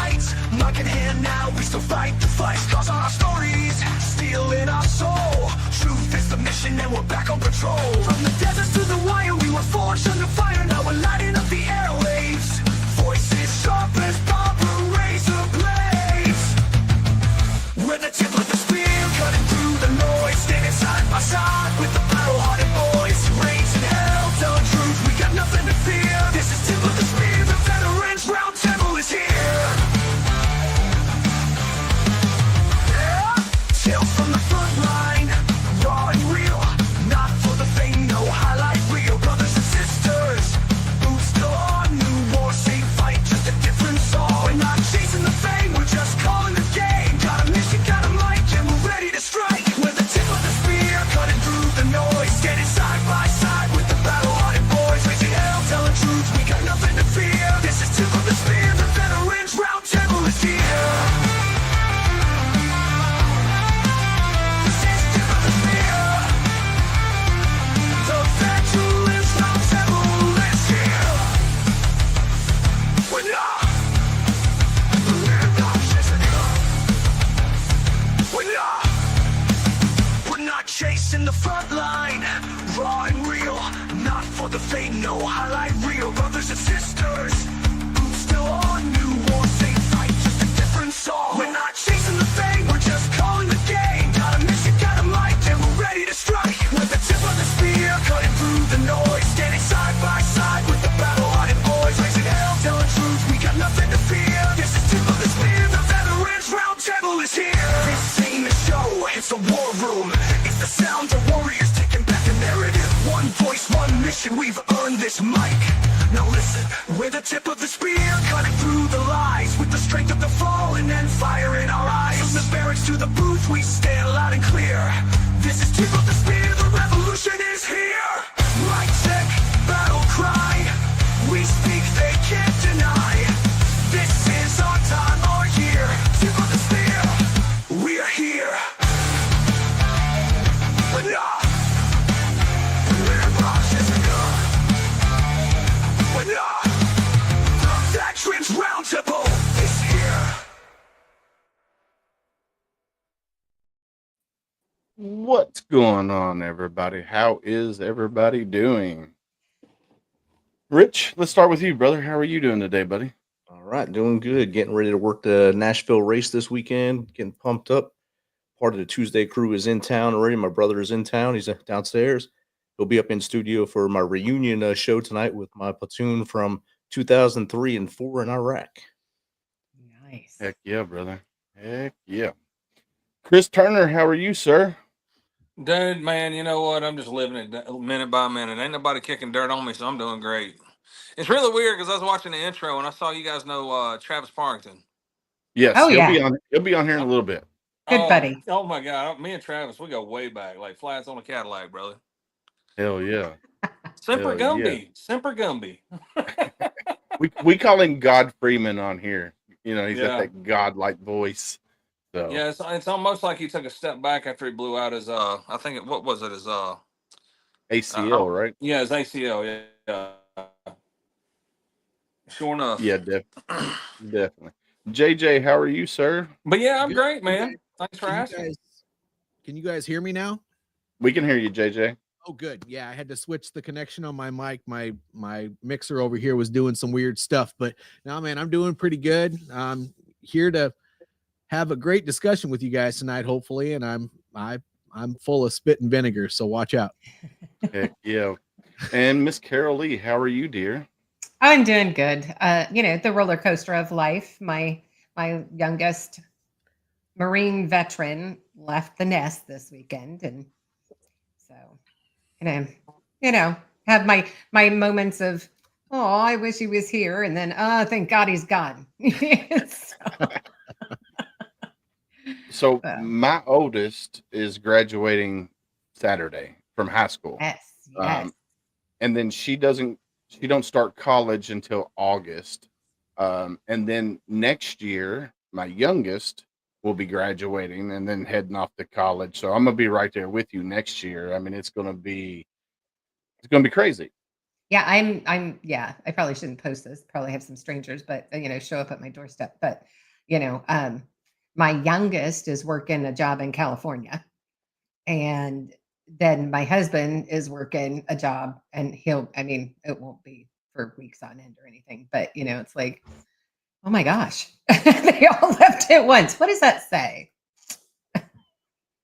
nights. Mic in hand now, we still fight the fights. Cause our stories, steel in our soul. Truth is the mission and we're back on patrol. From the deserts to the wire, we were forged under fire. Now we're lighting up the airwaves. Voices sharp as barbed razor blades. We're the tip of the spear, cutting through the noise. Standing side by side with the battle-hearted boys. Raising hell, telling truth, we got nothing to fear. This is tip of the spear, the veterans round table is here. Tales from the front line, raw and real. Not for the fame, no highlight reel. Brothers and sisters, boots still on. New war, same fight, just a different song. We're not chasing the fame, we're just calling the game. Got a mission, got a mic, and we're ready to strike. We're the tip of the spear, cutting through the noise. Standing side by side with the battle-hearted boys. Raising hell, telling truth, we got nothing to fear. This is tip of the spear, the veterans round table is here. This is tip of the spear, the veterans round table is here. We're not chasing it. We're not chasing the front line, raw and real. Not for the fame, no highlight reel. Brothers and sisters, boots still on. New war, same fight, just a different song. We're not chasing the fame, we're just calling the game. Got a mission, got a mic, and we're ready to strike. With the tip of the spear, cutting through the noise. Standing side by side with the battle-hearted boys. Raising hell, telling truth, we got nothing to fear. This is tip of the spear, the veterans round table is here. This ain't a show, it's a war room. It's the sound of warriors taking back the narrative. One voice, one mission, we've earned this mic. Now listen, we're the tip of the spear, cutting through the lies. With the strength of the fallen and fire in our eyes. From the barracks to the booth, we stand loud and clear. This is tip of the spear, the revolution is here. Mic check, battle cry. We speak, they can't deny. This is our time, our year. Tip of the spear, we're here. We're not chasing it. We're not. The veterans round table is here. What's going on, everybody? How is everybody doing? Rich, let's start with you, brother. How are you doing today, buddy? All right, doing good. Getting ready to work the Nashville race this weekend. Getting pumped up. Part of the Tuesday crew is in town already. My brother is in town. He's downstairs. He'll be up in studio for my reunion show tonight with my platoon from 2003 and 4 in Iraq. Nice. Heck yeah, brother. Heck yeah. Chris Turner, how are you, sir? Dude, man, you know what? I'm just living it minute by minute. Ain't nobody kicking dirt on me, so I'm doing great. It's really weird because I was watching the intro and I saw you guys know Travis Parrington. Yes, Oh, he'll yeah. be on here in a little bit. Good buddy. Oh my God. Me and Travis, we go way back, like flats on a Cadillac, brother. Hell yeah. Semper Hell yeah. Gumby. Semper Gumby. We call him God Freeman on here. You know, he's got Yeah. that God-like voice. So Yeah, it's almost like he took a step back after he blew out his I think what was it, his ACL, right? yeah, his ACL, yeah. Sure enough. Yeah, definitely. JJ, how are you, sir? But yeah, I'm Good. great, man. Thanks for asking. Can you guys hear me now? We can hear you, JJ. Oh, good. Yeah, I had to switch the connection on my mic. My mixer over here was doing some weird stuff, but now, man, I'm doing pretty good. I'm here to have a great discussion with you guys tonight, hopefully, and I'm full of spit and vinegar, so watch out. Heck yeah. And Miss Carol Lee, how are you, dear? I'm doing good. The roller coaster of life. My youngest Marine veteran left the nest this weekend, and so have my moments of, oh, I wish he was here, and then thank God he's gone. So my oldest is graduating Saturday from high school. Yes. And then she don't start college until August. And then next year, my youngest will be graduating and then heading off to college. So I'm gonna be right there with you next year. I mean, it's gonna be crazy. Yeah, yeah, I probably shouldn't post this. Probably have some strangers, but show up at my doorstep. But, you know, um, my youngest is working a job in California. And then my husband is working a job and it won't be for weeks on end or anything, but it's like, oh my gosh, they all left at once. What does that say?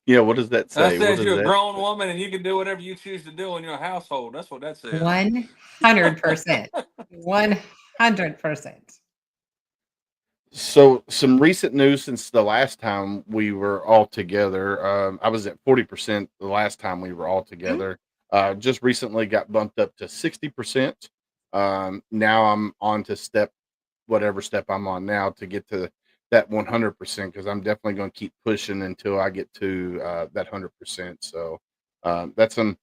Yeah, what does that That say? What says does you're a that grown say? woman and you can do whatever you choose to do in your household. That's what that says. 100%. 100%. So some recent news since the last time we were all together. I was at 40% the last time we were all Mhm. together. Just recently got bumped up to 60%. Now I'm on to whatever step I'm on now to get to that 100% because I'm definitely going to keep pushing until I get to that 100%. So that's some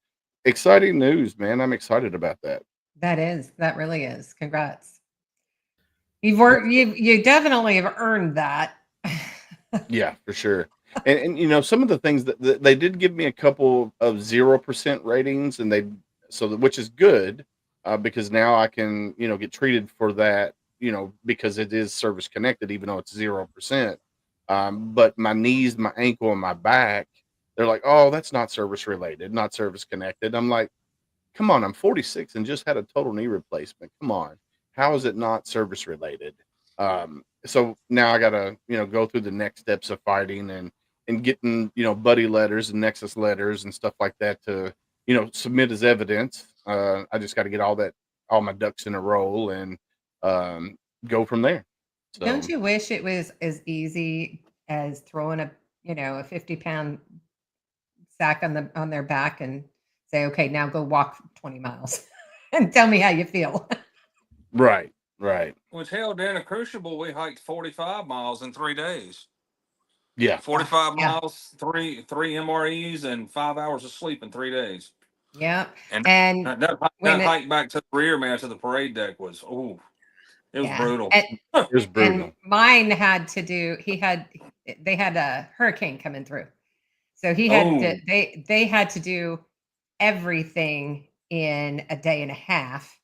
exciting news, man. I'm excited about that. That really is. Congrats. You definitely have earned that. Yeah, for sure. And some of the things that they did give me a couple of 0% ratings, and which is good, because now I can get treated for that, because it is service connected, even though it's 0%. But my knees, my ankle, and my back, they're like, oh, that's not service related, not service connected. I'm like, come on, I'm 46 and just had a total knee replacement. Come on. How is it not service related? So now I gotta, go through the next steps of fighting and getting, buddy letters and nexus letters and stuff like that to, submit as evidence. I just gotta get all my ducks in a row and go from there. Don't So you wish it was as easy as throwing a 50-pound sack on their back and say, okay, now go walk 20 miles and tell me how you feel. right, right. Which hell, during a crucible, we hiked 45 miles in 3 days. Yeah. 45 Yeah. miles, three MREs, and 5 hours of sleep in 3 days. Yeah. And And that hike back to the rear, man, to the parade deck was, it was yeah. brutal. It was And brutal. mine they had a hurricane coming through. So they had to do everything in a day and a half.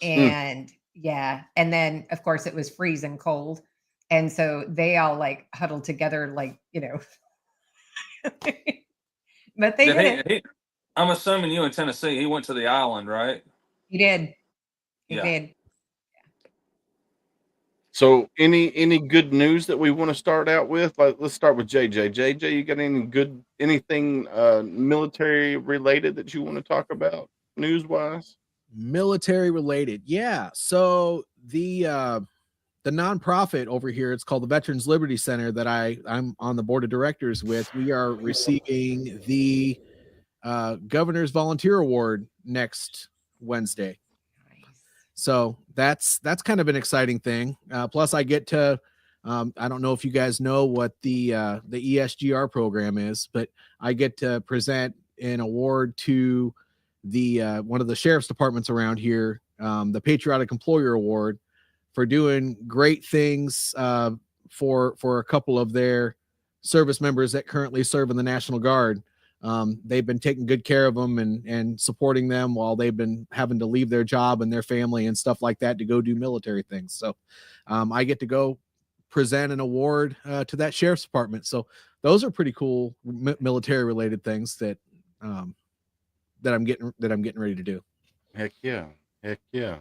Mm, And yeah, and then of course it was freezing cold. And so they all like huddled together, like, but they Did did it. I'm assuming you in Tennessee, he went to the island, right? He did. He Yeah. did. So any good news that we want to start out with? Let's start with JJ. JJ, you got anything military related that you want to talk about news wise? Military related. Yeah. So the nonprofit over here, it's called the Veterans Liberty Center that I'm on the board of directors with. We are receiving the Governor's Volunteer Award next Wednesday. Nice. So that's kind of an exciting thing. Plus, I get to I don't know if you guys know what the ESGR program is, but I get to present an award to the one of the sheriff's departments around here, the Patriotic Employer Award, for doing great things for a couple of their service members that currently serve in the National Guard. They've been taking good care of them and supporting them while they've been having to leave their job and their family and stuff like that to go do military things. So I get to go present an award to that sheriff's department. So those are pretty cool military related things that I'm getting ready to do. Heck yeah. Heck yeah.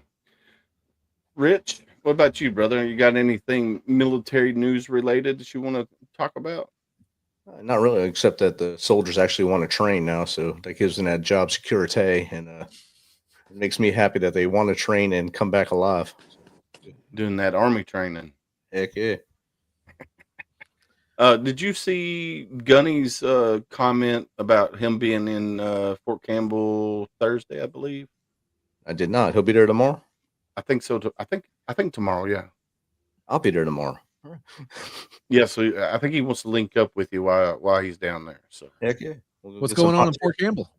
Rich, what about you, brother? You got anything military news related that you want to talk about? Not really, except that the soldiers actually want to train now, so that gives them that job security, and it makes me happy that they want to train and come back alive. Doing that army training. Heck yeah. Did you see Gunny's comment about him being in Fort Campbell Thursday, I believe? I did not. He'll be there tomorrow? I think so. I think tomorrow, yeah. I'll be there tomorrow. Yeah, so I think he wants to link up with you while he's down there. So heck yeah. What's going on in Fort Campbell?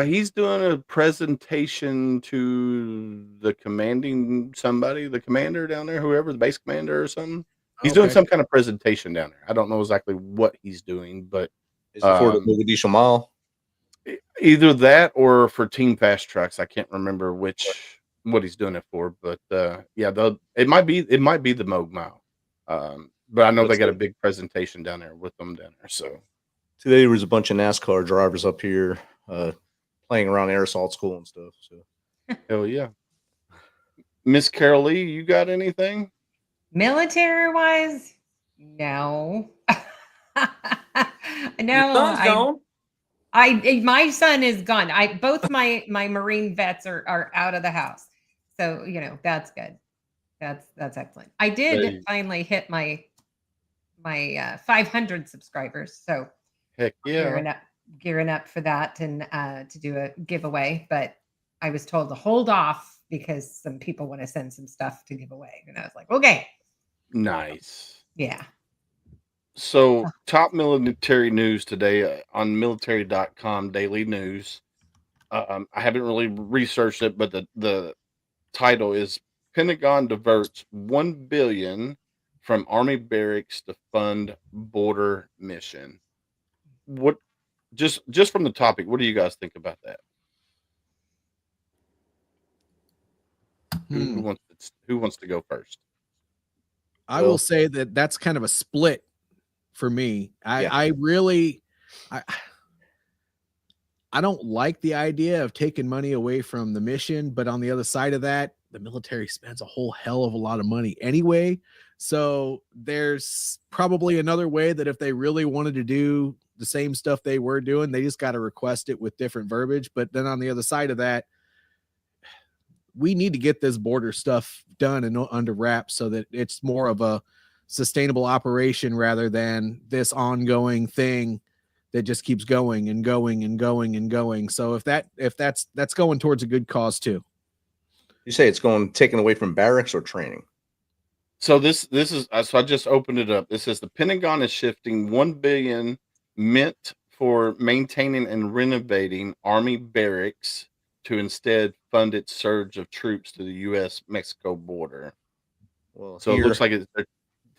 He's doing a presentation to the commander down there, whoever, the base commander or something. He's doing some kind of presentation down there. I don't know exactly what he's doing, but is it for the Mogadishu Mile? Either that or for Team Fast Trucks. I can't remember what he's doing it for, but yeah, it might be the Moog Mile. But I know they Let's got a see. big presentation down there with them down there. So Today there was a bunch of NASCAR drivers up here playing around air assault school and stuff. So hell yeah. Miss Carol Lee, you got anything? Military wise, no. Your No, son's gone. my son is gone. Both my Marine vets are out of the house. So, that's good. That's excellent. I did Hey, finally hit my 500 subscribers. So heck yeah. gearing up for that and to do a giveaway, but I was told to hold off because some people want to send some stuff to give away. And I was like, okay, Nice. yeah. So, top military news today on military.com daily news. I haven't really researched it, but the title is Pentagon diverts 1 billion from Army barracks to fund border mission. What just from the topic, what do you guys think about that? Who, Hmm. who wants who wants to go first? I Well- will say that that's kind of a split for me. Yeah. I really, I don't like the idea of taking money away from the mission, but on the other side of that, the military spends a whole hell of a lot of money anyway. So there's probably another way that if they really wanted to do the same stuff they were doing, they just got to request it with different verbiage. But then on the other side of that, we need to get this border stuff done and under wraps so that it's more of a sustainable operation rather than this ongoing thing that just keeps going and going and going and going. So if that's going towards a good cause too. You say it's going taken away from barracks or training? So this is so I just opened it up. It says the Pentagon is shifting 1 billion meant for maintaining and renovating Army barracks to instead fund its surge of troops to the U.S.-Mexico border. Well, So it looks like they're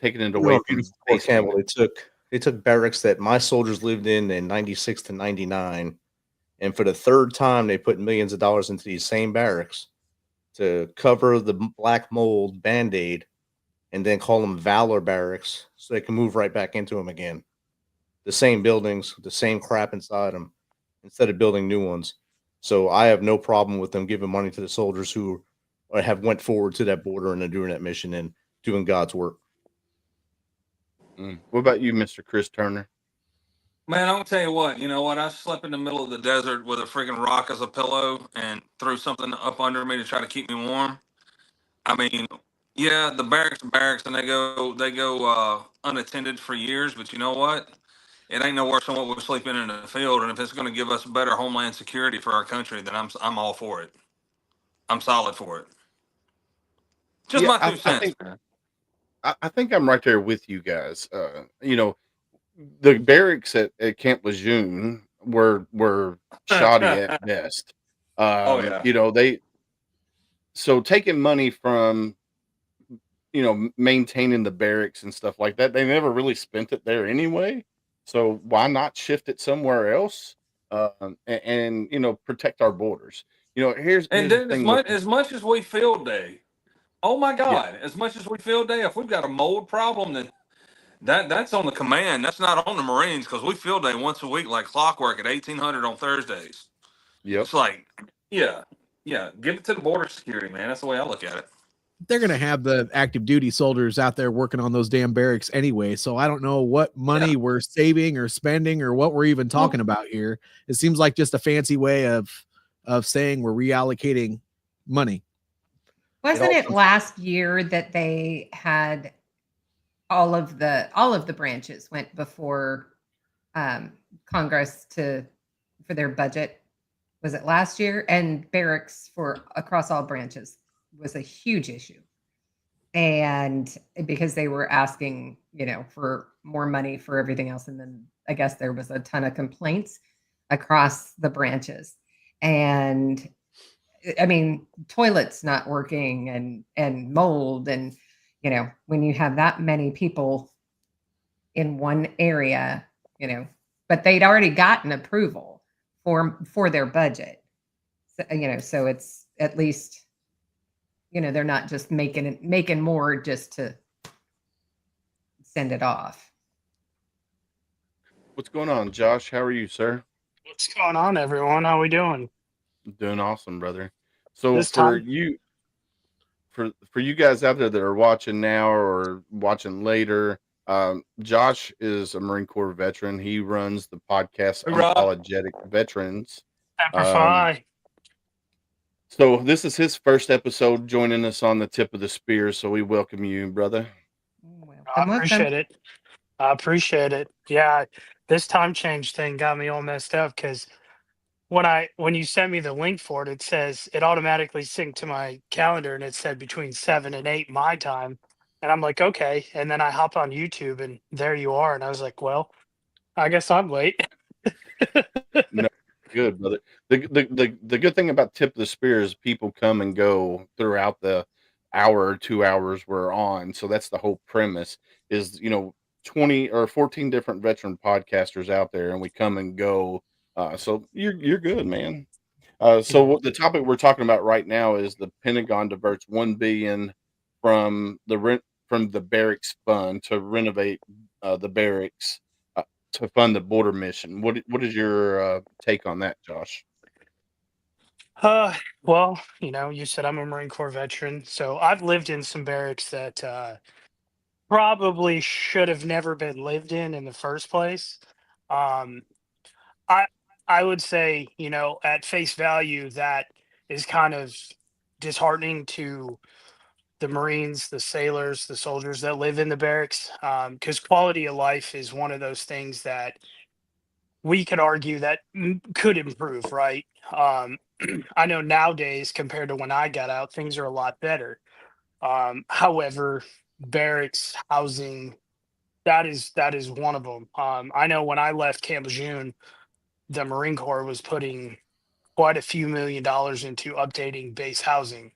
taking it away from Fort Campbell. basing it. They took barracks that my soldiers lived in 96 to 99, and for the third time, they put millions of dollars into these same barracks to cover the black mold Band-Aid, and then call them Valor barracks so they can move right back into them again. The same buildings, the same crap inside them, instead of building new ones. So I have no problem with them giving money to the soldiers who have went forward to that border and are doing that mission and doing God's work. What about you, Mr. Chris Turner? Man, I'm gonna tell you what. You know what? I slept in the middle of the desert with a freaking rock as a pillow and threw something up under me to try to keep me warm. I mean, yeah, the barracks and barracks, and they go unattended for years. But you know what? It ain't no worse than what we're sleeping in the field. And if it's going to give us better homeland security for our country, then I'm all for it. I'm solid for it. Just Yeah, my I 2 cents, think man. I think I'm right there with you guys. The barracks at Camp Lejeune were shoddy at best. Oh yeah. So taking money from maintaining the barracks and stuff like that, they never really spent it there anyway. So why not shift it somewhere else and protect our borders? Here's And the then thing. as much as we field day, oh my God, as much as we field day, if we've got a mold problem, then that's on the command. That's not on the Marines because we field day once a week like clockwork at 1800 on Thursdays. Yep. It's like, yeah, give it to the border security, man. That's the way I look at it. They're going to have the active duty soldiers out there working on those damn barracks anyway. So I don't know what money we're saving or spending or what we're even talking about here. It seems like just a fancy way of saying we're reallocating money. Wasn't it last year that they had all of the branches went before Congress for their budget? Was it last year? And barracks for across all branches was a huge issue. And because they were asking, for more money for everything else. And then I guess there was a ton of complaints across the branches. And I mean, toilets not working and mold. And, when you have that many people in one area, but they'd already gotten approval for their budget. So, so it's at least, they're not just making more just to send it off. What's going on, Josh? How are you, sir? What's going on, everyone? How we doing? Doing awesome, brother. So This for time- you, for you guys out there that are watching now or watching later, Josh is a Marine Corps veteran. He runs the podcast Hoorah. Unapologetic Veterans. Semper Fi. So this is his first episode joining us on the Tip of the Spear. So we welcome you, brother. I appreciate it. I appreciate it. Yeah, this time change thing got me all messed up because when you sent me the link for it, it says it automatically synced to my calendar and it said between 7 and 8 my time. And I'm like, okay. And then I hop on YouTube and there you are. And I was like, well, I guess I'm late. Good, brother. The good thing about Tip of the Spear is people come and go throughout the hour or 2 hours we're on. So that's the whole premise is, 20 or 14 different veteran podcasters out there and we come and go. So you're good, man. So the topic we're talking about right now is the Pentagon diverts $1 billion from the barracks fund to renovate the barracks to fund the border mission. What is your take on that, Josh? Well, you said I'm a Marine Corps veteran, so I've lived in some barracks that probably should have never been lived in the first place. Um, I would say, at face value, that is kind of disheartening to the Marines, the sailors, the soldiers that live in the barracks, because quality of life is one of those things that we could argue that could improve, right? I know nowadays compared to when I got out, things are a lot better. However, barracks housing, that is one of them. I know when I left Camp Lejeune, the Marine Corps was putting quite a few $1 million into updating base housing.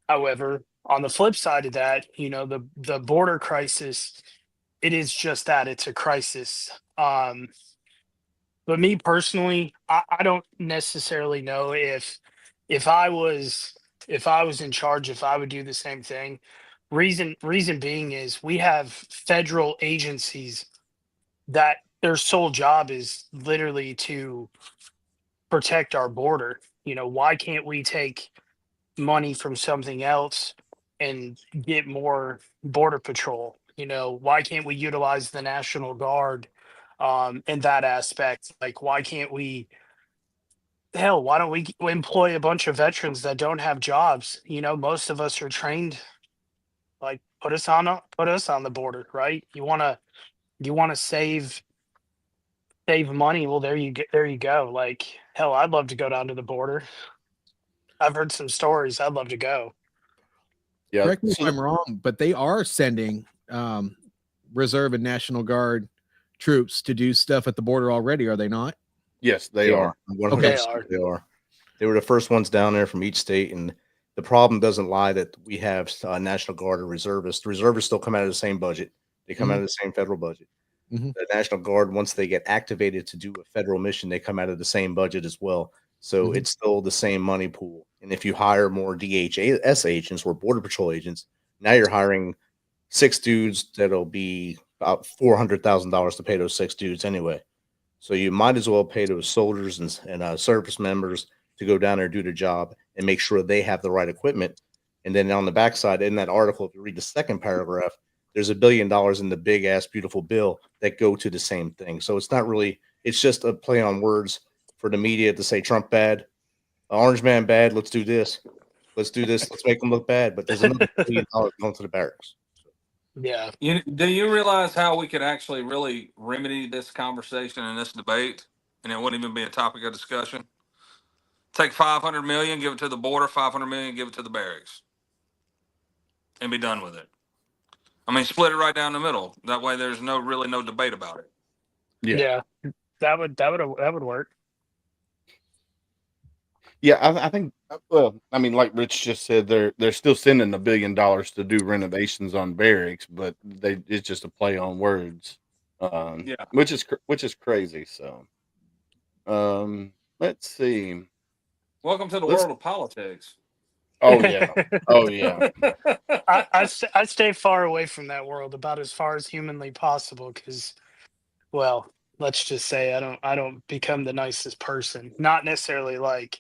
However, on the flip side of that, the border crisis, it is just that, it's a crisis. But me personally, I don't necessarily know if I was in charge, if I would do the same thing. Reason being is we have federal agencies that their sole job is literally to protect our border. Why can't we take money from something else and get more border patrol? Why can't we utilize the National Guard in that aspect? Like, why can't we? Hell, why don't we employ a bunch of veterans that don't have jobs? Most of us are trained. Like, put us on the border, right? You want to save money. Well, there you go. Like, hell, I'd love to go down to the border. I've heard some stories. I'd love to go. Yeah. Correct me if I'm wrong, but they are sending Reserve and National Guard troops to do stuff at the border already, are they not? Yes, they are. 100% they are. They were the first ones down there from each state, and the problem doesn't lie that we have National Guard or reservists. The reservists still come out of the same budget. They come out of the same federal budget. The National Guard, once they get activated to do a federal mission, they come out of the same budget as well. So it's still the same money pool. And if you hire more DHS agents or Border Patrol agents, now you're hiring 6 dudes that'll be about $400,000 to pay those 6 dudes anyway. So you might as well pay those soldiers and service members to go down there and do the job and make sure they have the right equipment. And then on the backside, in that article, if you read the second paragraph, there's $1 billion in the big ass beautiful bill that go to the same thing. So it's not really, it's just a play on words for the media to say Trump bad, Orange Man bad. Let's do this. Let's make them look bad. But there's another $1 billion going to the barracks. Yeah. Do you realize how we could actually really remedy this conversation and this debate, and it wouldn't even be a topic of discussion? Take 500 million, give it to the border. 500 million, give it to the barracks, and be done with it. I mean, split it right down the middle. That way, there's no debate about it. Yeah. That would work. Yeah, I think. Well, I mean, like Rich just said, they're still sending $1 billion to do renovations on barracks, but it's just a play on words. Which is crazy. So, Let's see. Welcome to the Let's. world of politics. Oh yeah. Oh yeah. I stay far away from that world, about as far as humanly possible, because, well, let's just say I don't become the nicest person. Not necessarily like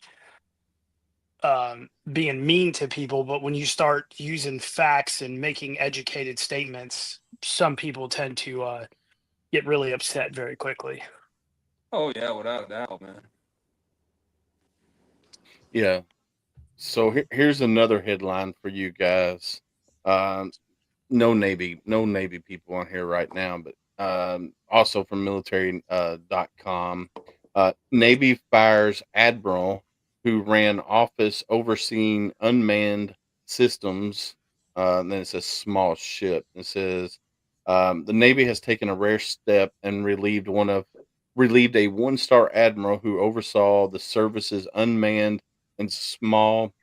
being mean to people, but when you start using facts and making educated statements, some people tend to get really upset very quickly. Oh yeah, without a doubt, man. Yeah. So here's another headline for you guys. Um, no Navy people on here right now, but also from military.com. Navy fires admiral who ran office overseeing unmanned systems. And then it says small ship. It says the Navy has taken a rare step and relieved a one-star admiral who oversaw the service's unmanned and small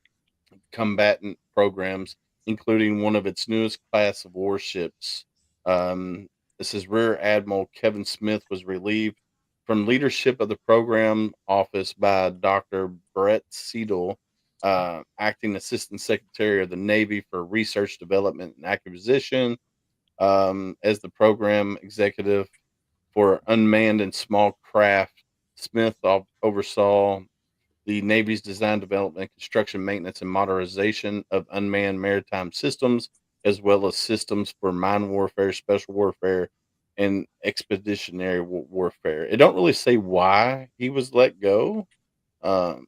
combatant programs, including one of its newest class of warships. This is Rear Admiral Kevin Smith was relieved from leadership of the program office by Dr. Brett Seidel, acting Assistant Secretary of the Navy for Research, Development, and Acquisition, as the program executive for unmanned and small craft. Smith oversaw the Navy's design, development, construction, maintenance, and modernization of unmanned maritime systems, as well as systems for mine warfare, special warfare, and expeditionary warfare. It don't really say why he was let go, um,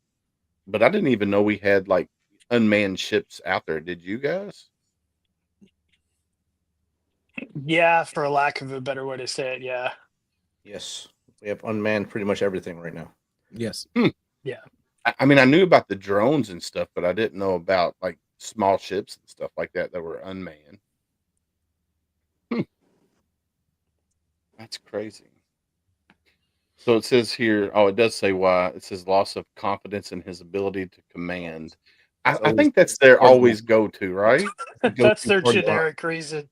but I didn't even know we had like unmanned ships out there. Did you guys? Yeah, for a lack of a better way to say it, yeah. Yes, we have unmanned pretty much everything right now. Yes. Yeah. I mean, I knew about the drones and stuff, but I didn't know about like small ships and stuff like that were unmanned. That's crazy. So it says here, oh, it does say why. It says loss of confidence in his ability to command. I So think that's their always go to, right? That's their Go-to generic reason.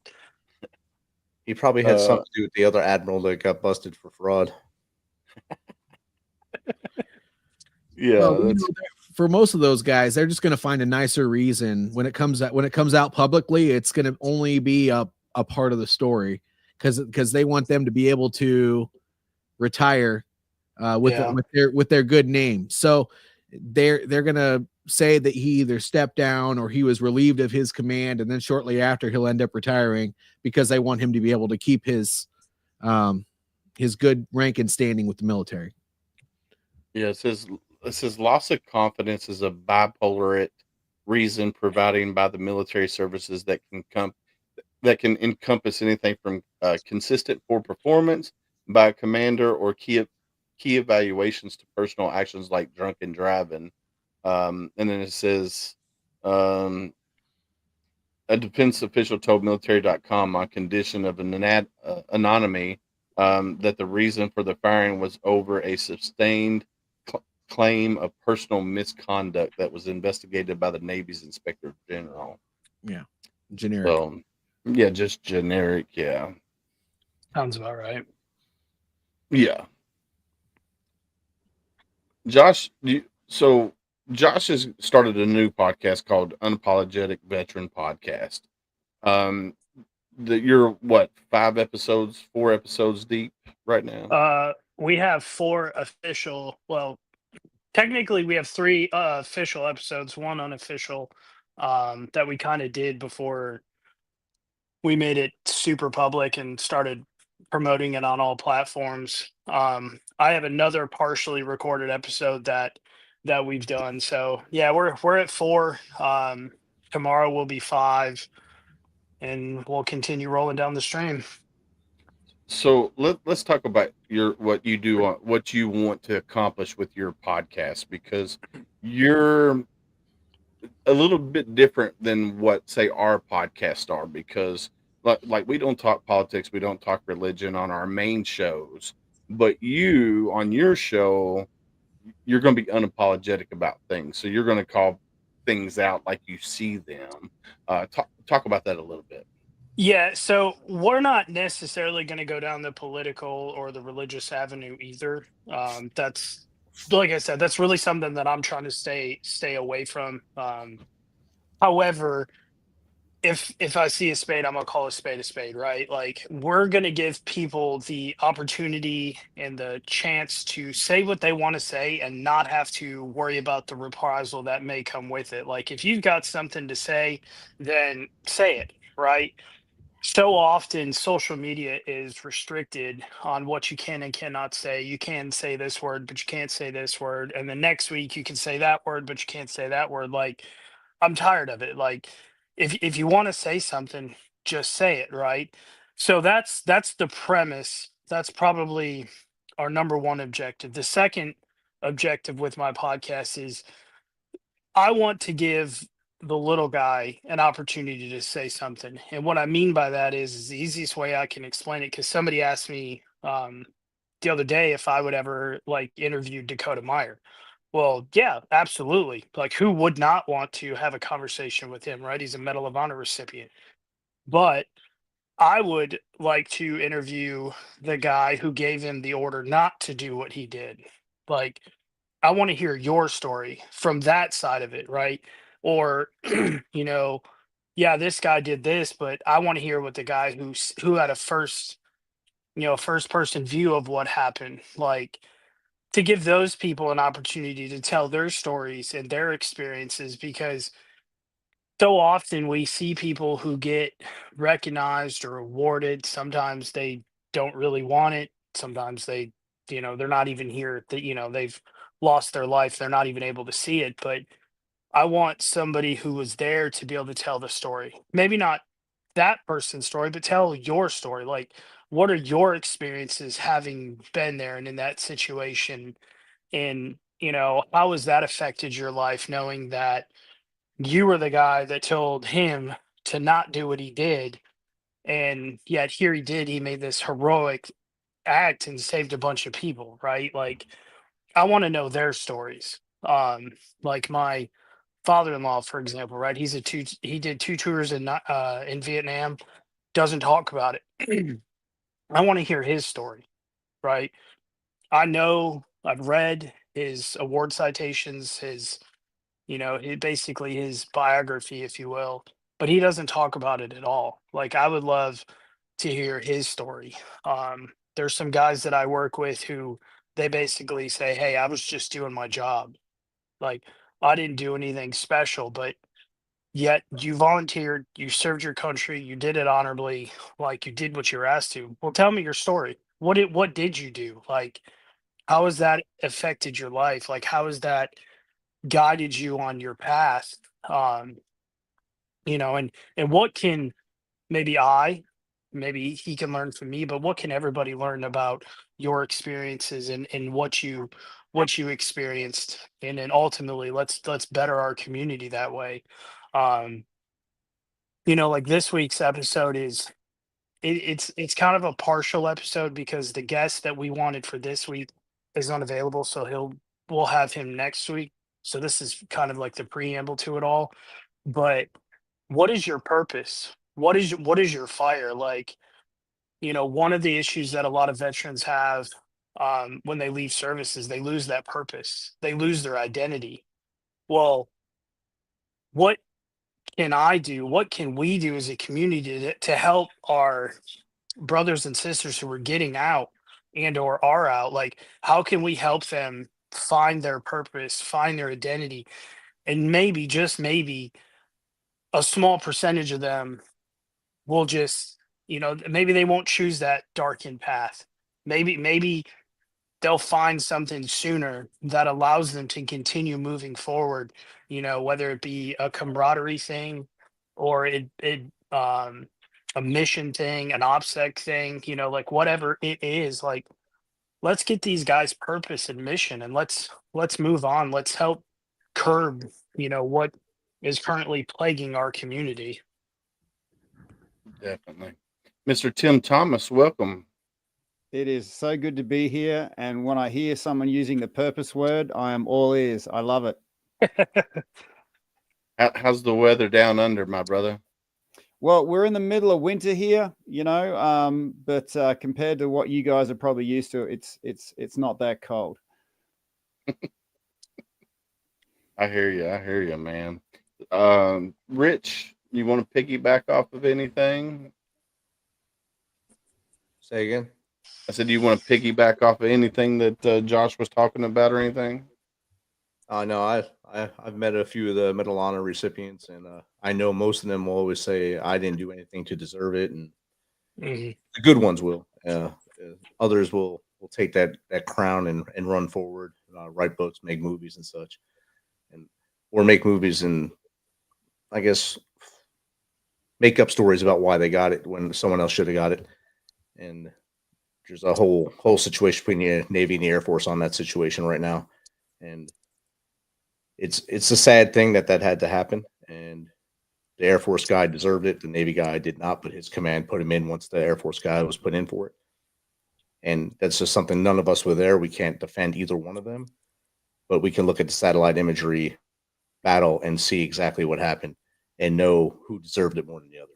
He probably had Uh, something to do with the other admiral that got busted for fraud. Yeah, Well, you that's know, for most of those guys, they're just going to find a nicer reason when it comes out publicly. It's going to only be a part of the story because they want them to be able to retire Yeah. with their good name. So they're going to say that he either stepped down or he was relieved of his command, and then shortly after he'll end up retiring because they want him to be able to keep his good rank and standing with the military. yeah. It says loss of confidence is a bipolar reason provided by the military services that can encompass anything from consistent poor performance by a commander or key evaluations to personal actions like drunken driving. And then it says um, a defense official told military.com on condition of anonymity that the reason for the firing was over a sustained claim of personal misconduct that was investigated by the Navy's Inspector General. Yeah, generic. So, yeah, just generic. Yeah. Sounds about right. Yeah. Josh, so Josh has started a new podcast called Unapologetic Veteran Podcast. Um, you're what, 4 episodes deep right now? We have 4 official, well, technically we have 3 official episodes, 1 unofficial, that we kind of did before we made it super public and started promoting it on all platforms. I have another partially recorded episode that we've done. So yeah, we're at 4. Tomorrow will be 5, and we'll continue rolling down the stream. So let's talk about what you do on what you want to accomplish with your podcast, because you're a little bit different than what say our podcasts are, because like we don't talk politics, we don't talk religion on our main shows, but you on your show, you're going to be unapologetic about things, so you're going to call things out like you see them. Talk about that a little bit. Yeah, so we're not necessarily going to go down the political or the religious avenue either. like I said, that's really something that I'm trying to stay away from. However, if I see a spade, I'm gonna call a spade, right? Like we're gonna give people the opportunity and the chance to say what they want to say and not have to worry about the reprisal that may come with it. Like if you've got something to say, then say it, right? So often social media is restricted on what you can and cannot say. You can say this word, but you can't say this word. And the next week you can say that word, but you can't say that word. Like I'm tired of it. Like if you want to say something, just say it, right? So that's the premise. That's probably our number one objective. The second objective with my podcast is I want to give the little guy an opportunity to say something. And what I mean by that is the easiest way I can explain it, because somebody asked me the other day if I would ever like interview Dakota Meyer. Well, yeah, absolutely. Like, who would not want to have a conversation with him, right? He's a Medal of Honor recipient. But I would like to interview the guy who gave him the order not to do what he did. Like, I want to hear your story from that side of it, right? Or, you know, yeah, this guy did this, but I want to hear what the guy who had a first person view of what happened, like to give those people an opportunity to tell their stories and their experiences, because so often we see people who get recognized or awarded. Sometimes they don't really want it. Sometimes they're not even here, that, they've lost their life. They're not even able to see it. But I want somebody who was there to be able to tell the story. Maybe not that person's story, but tell your story. Like, what are your experiences having been there and in that situation? And, how has that affected your life, knowing that you were the guy that told him to not do what he did, and yet here he made this heroic act and saved a bunch of people, right? Like, I want to know their stories. Like my father-in-law, for example, right? He did 2 tours in Vietnam, doesn't talk about it. I want to hear his story, right? I know I've read his award citations, basically his biography, if you will, but he doesn't talk about it at all. Like, I would love to hear his story. There's some guys that I work with who they basically say, "Hey, I was just doing my job. Like, I didn't do anything special, but yet you volunteered, you served your country, you did it honorably, like you did what you were asked to. Well, tell me your story. What did you do? Like, how has that affected your life? Like, how has that guided you on your path? Um, and what can maybe maybe he can learn from me, but what can everybody learn about your experiences and what you experienced? And then ultimately let's better our community that way. Um, like this week's episode it's kind of a partial episode because the guest that we wanted for this week is unavailable, so we'll have him next week. So this is kind of like the preamble to it all. But what is your purpose? What is your fire? Like, one of the issues that a lot of veterans have when they leave service is they lose that purpose. They lose their identity. Well, what can I do? What can we do as a community to help our brothers and sisters who are getting out and or are out? Like, how can we help them find their purpose, find their identity, and maybe, just maybe, a small percentage of them will just, maybe they won't choose that darkened path. Maybe they'll find something sooner that allows them to continue moving forward, whether it be a camaraderie thing or um a mission thing, an OPSEC thing, like whatever it is. Like, let's get these guys purpose and mission, and let's move on. Let's help curb, what is currently plaguing our community. Definitely. Mr. Tim Thomas, welcome. It is so good to be here. And when I hear someone using the purpose word, I am all ears. I love it. How's the weather down under, my brother? Well, we're in the middle of winter here, but compared to what you guys are probably used to, it's not that cold. I hear you. I hear you, man. Rich, you want to piggyback off of anything? Say again. I said, do you want to piggyback off of anything that Josh was talking about or anything? No, I've met a few of the Medal of Honor recipients, and I know most of them will always say I didn't do anything to deserve it, and Mhm. the good ones will. Others will take that crown and run forward, write books, make movies and such, and or make movies and I guess make up stories about why they got it when someone else should have got it. And there's a whole situation between the Navy and the Air Force on that situation right now, and it's a sad thing that had to happen. And the Air Force guy deserved it. The Navy guy did not, but his command put him in once the Air Force guy was put in for it. And that's just something none of us were there. We can't defend either one of them, but we can look at the satellite imagery battle and see exactly what happened and know who deserved it more than the other.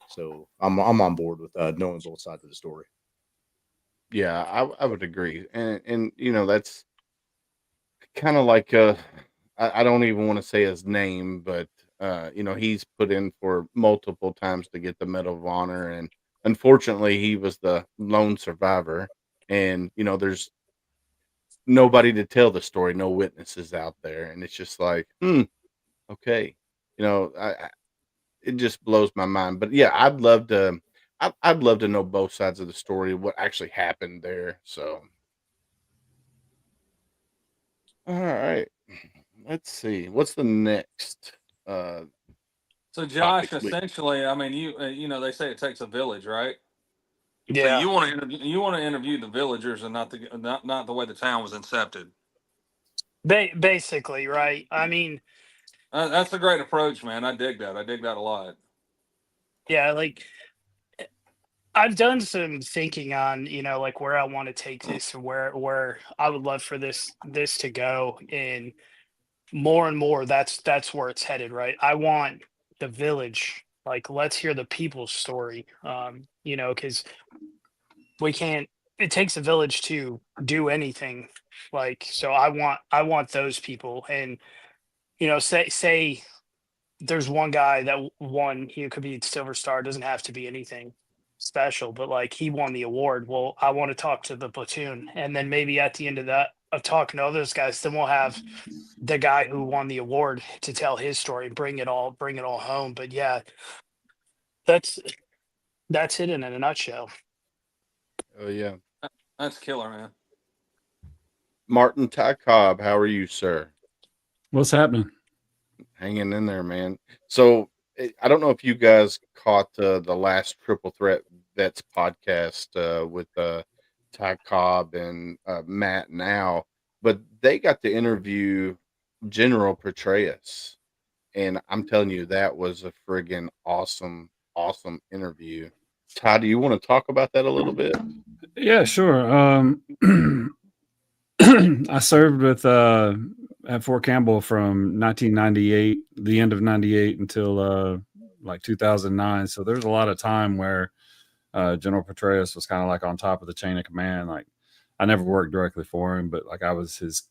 So I'm on board with knowing both sides of the story. Yeah, I would agree, and you know that's kind of like I don't even want to say his name, but you know he's put in for multiple times to get the Medal of Honor, and unfortunately he was the lone survivor, and you know there's nobody to tell the story, no witnesses out there, and it's just like, okay, you know, it just blows my mind. But yeah, I'd love to know both sides of the story, what actually happened there. So, all right, let's see, what's the next uh So topic? Josh, essentially, I mean, you know, they say it takes a village, right? So Yeah. you want to interview the villagers and not the way the town was incepted. Basically, right? I mean, That's a great approach, man. I dig that. I dig that a lot. yeah, like I've done some thinking on, like where I want to take this and where I would love for this to go. And more and more that's where it's headed, right? I want the village, like let's hear the people's story. Because we can't it takes a village to do anything. Like, so I want those people. And say there's one guy that won. He could be Silver Star, doesn't have to be anything special, but like he won the award. Well, I want to talk to the platoon, and then maybe at the end of that, of talking to those guys, then we'll have the guy who won the award to tell his story, bring it all home. But yeah, that's that's it in a nutshell. Oh yeah, That's killer, man. Martin Ty Cobb, how are you, sir? What's happening? Hanging in there, man. So I don't know if you guys caught the last Triple Threat Vets podcast with Ty Cobb and Matt Now, but they got to interview General Petraeus, and I'm telling you that was a friggin' awesome interview. Ty, do you want to talk about that a little bit? Yeah, sure. I served with at Fort Campbell from 1998, the end of '98 until like 2009. So there's a lot of time where General Petraeus was kind of like on top of the chain of command. Like I never worked directly for him, but like I was his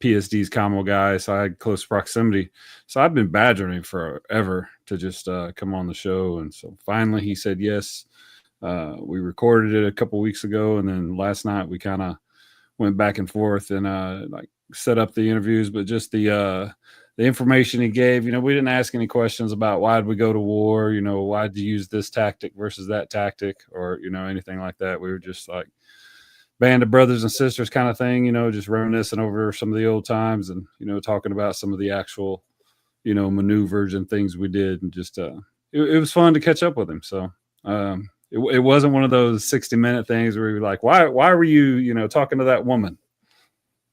PSD's commo guy, so I had close proximity. So I've been badgering him forever to just come on the show, and so finally he said yes. We recorded it a couple weeks ago, and then last night we kind of went back and forth and like set up the interviews. But just the information he gave, we didn't ask any questions about why did we go to war, why did you use this tactic versus that tactic, or anything like that. We were just like band of brothers and sisters kind of thing, just reminiscing over some of the old times and talking about some of the actual maneuvers and things we did, and just it was fun to catch up with him. So it wasn't one of those 60-minute things where we were like, why were you talking to that woman?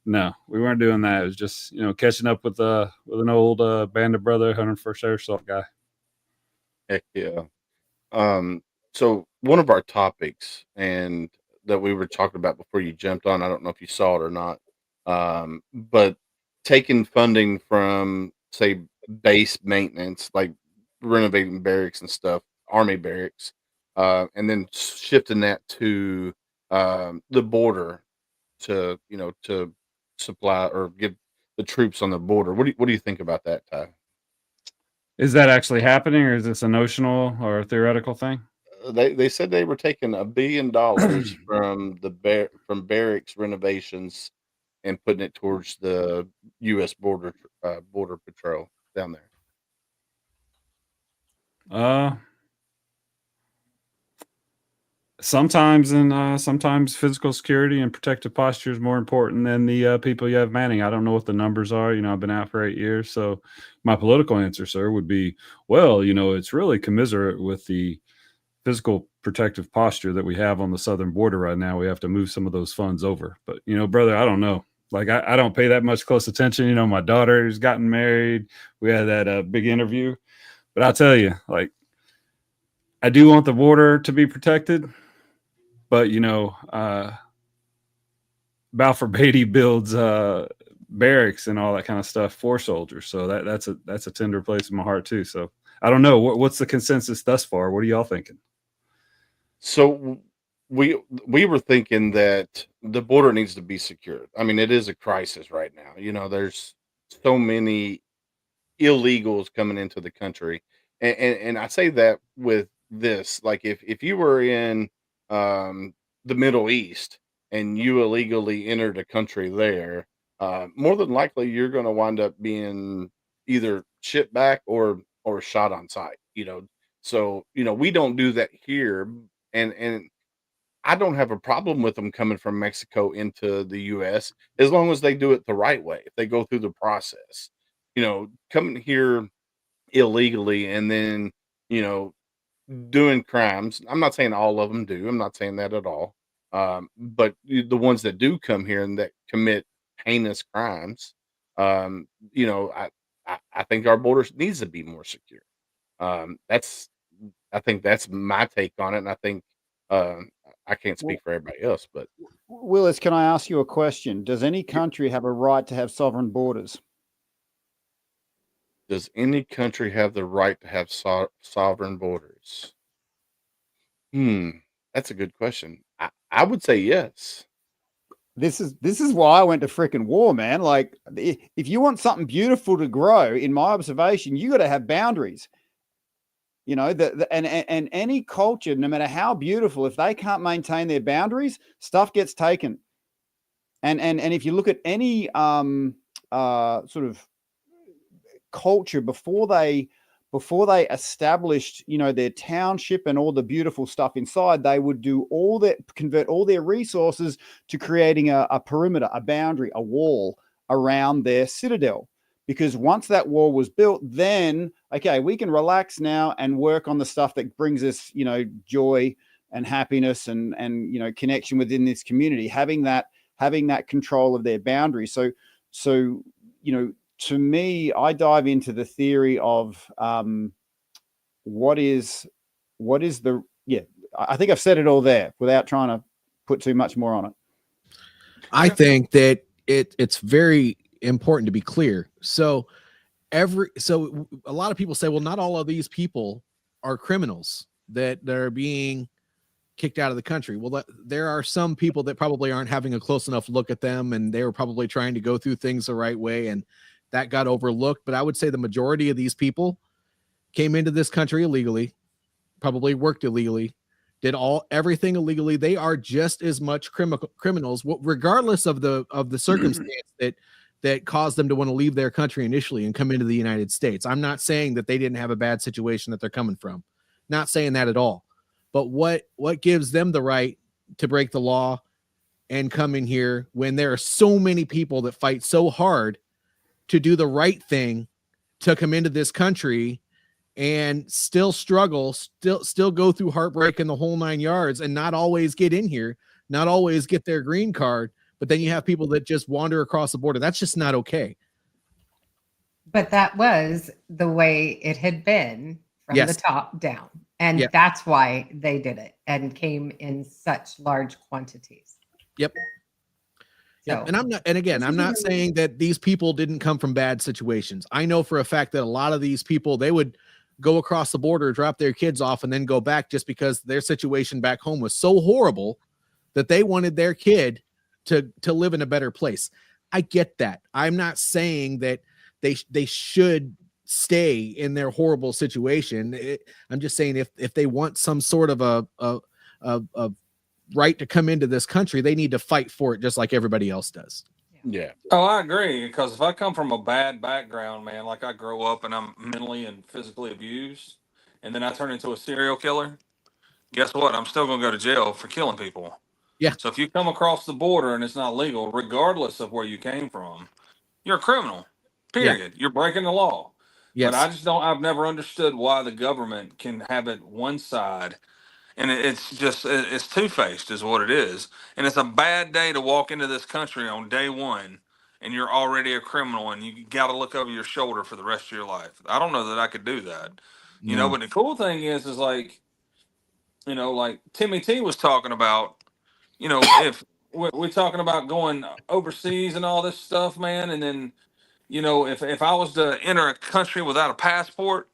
No, we weren't doing that. It was just catching up with an old band of brother 101st Air Assault guy. Heck yeah. So one of our topics and that we were talking about before you jumped on, I don't know if you saw it or not, but taking funding from, say, base maintenance, like renovating barracks and stuff, Army barracks, and then shifting that to the border to supply or get the troops on the border. What do you think about that, Ty? Is that actually happening, or is this a notional or a theoretical thing? They said they were taking $1 billion from from barracks renovations and putting it towards the U.S. border patrol down there. Sometimes physical security and protective posture is more important than the people you have manning. I don't know what the numbers are. I've been out for 8 years, so my political answer, sir, would be, well, it's really commiserate with the physical protective posture that we have on the southern border right now. We have to move some of those funds over. But brother, I don't know. Like I don't pay that much close attention. My daughter's gotten married. We had that big interview, but I'll tell you, like, I do want the border to be protected. But Balfour Beatty builds barracks and all that kind of stuff for soldiers, so that's a tender place in my heart too. So I don't know what's the consensus thus far. What are y'all thinking? So we were thinking that the border needs to be secured. I mean, it is a crisis right now. There's so many illegals coming into the country, and I say that with this, like if you were in the Middle East and you illegally entered a country there, more than likely you're going to wind up being either shipped back or shot on sight. So we don't do that here, and I don't have a problem with them coming from Mexico into the U.S. as long as they do it the right way. If they go through the process, coming here illegally and then doing crimes. I'm not saying all of them do. I'm not saying that at all. But the ones that do come here and that commit heinous crimes, I think our borders needs to be more secure. I think that's my take on it, and I think I can't speak for everybody else. But Willis, can I ask you a question? Does any country have a right to have sovereign borders? does any country have the right to have sovereign borders? That's a good question. I would say yes. This is why I went to frickin' war, man. Like, if you want something beautiful to grow, in my observation, you got to have boundaries. And any culture, no matter how beautiful, if they can't maintain their boundaries, stuff gets taken. And if you look at any sort of culture before they established, their township and all the beautiful stuff inside, they would convert all their resources to creating a perimeter, a boundary, a wall around their citadel. Because once that wall was built, then, okay, we can relax now and work on the stuff that brings us, joy and happiness and connection within this community, having that control of their boundaries. So to me, I dive into the theory of what is the, I think I've said it all there without trying to put too much more on it. I think that it's very important to be clear. So a lot of people say, well, not all of these people are criminals that are being kicked out of the country. Well, there are some people that probably aren't having a close enough look at them, and they were probably trying to go through things the right way, and that got overlooked. But I would say the majority of these people came into this country illegally, probably worked illegally, did everything illegally. They are just as much criminals, regardless of the circumstance that caused them to want to leave their country initially and come into the United States. I'm not saying that they didn't have a bad situation that they're coming from. Not saying that at all. But what gives them the right to break the law and come in here when there are so many people that fight so hard to do the right thing, to come into this country and still struggle, still go through heartbreak and the whole 9 yards, and not always get in here, not always get their green card? But then you have people that just wander across the border. That's just not okay. But that was the way it had been from the top down. And that's why they did it and came in such large quantities. Yep. So. And I'm not saying that these people didn't come from bad situations. I know for a fact that a lot of these people, they would go across the border, drop their kids off, and then go back just because their situation back home was so horrible that they wanted their kid to live in a better place. I get that. I'm not saying that they should stay in their horrible situation. I'm just saying if they want some sort of a right to come into this country, they need to fight for it just like everybody else does. Yeah. Oh, I agree. Because if I come from a bad background, man, like I grow up and I'm mentally and physically abused, and then I turn into a serial killer, guess what? I'm still going to go to jail for killing people. Yeah. So if you come across the border and it's not legal, regardless of where you came from, you're a criminal. Period. You're breaking the law. Yes. But I just don't. I've never understood why the government can have it one side, and it's just it's two faced, is what it is. And it's a bad day to walk into this country on day one, and you're already a criminal, and you got to look over your shoulder for the rest of your life. I don't know that I could do that, you know. No. But the cool thing is like, you know, like Timmy T was talking about, you know, if we're talking about going overseas and all this stuff, man, and then, you know, if I was to enter a country without a passport,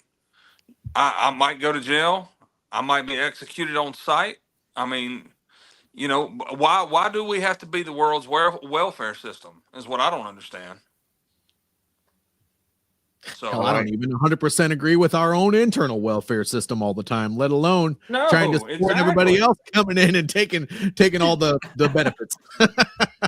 I might go to jail. I might be executed on sight. I mean, you know, why do we have to be the world's welfare system? Is what I don't understand. So Hell, I don't even 100% agree with our own internal welfare system all the time, let alone no, trying to support everybody else coming in and taking all the benefits.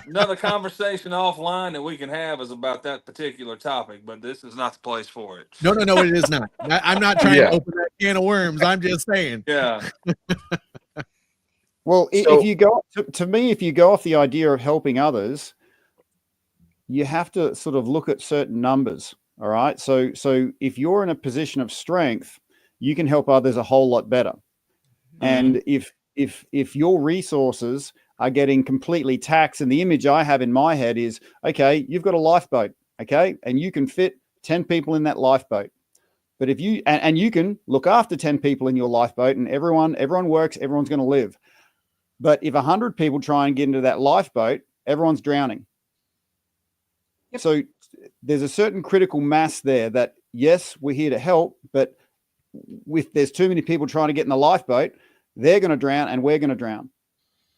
Another conversation offline that we can have is about that particular topic, but this is not the place for it. No, it is not. I'm not trying to open that can of worms. I'm just saying. Yeah. Well, if you go to me, if you go off the idea of helping others, you have to sort of look at certain numbers. All right. So if you're in a position of strength, you can help others a whole lot better. Mm-hmm. And if your resources are getting completely taxed, and the image I have in my head is, okay, you've got a lifeboat, okay, and you can fit 10 people in that lifeboat. But if you and you can look after 10 people in your lifeboat, and everyone works, everyone's going to live. But if 100 people try and get into that lifeboat, everyone's drowning. Yep. So there's a certain critical mass there that, yes, we're here to help, but if there's too many people trying to get in the lifeboat, they're going to drown and we're going to drown.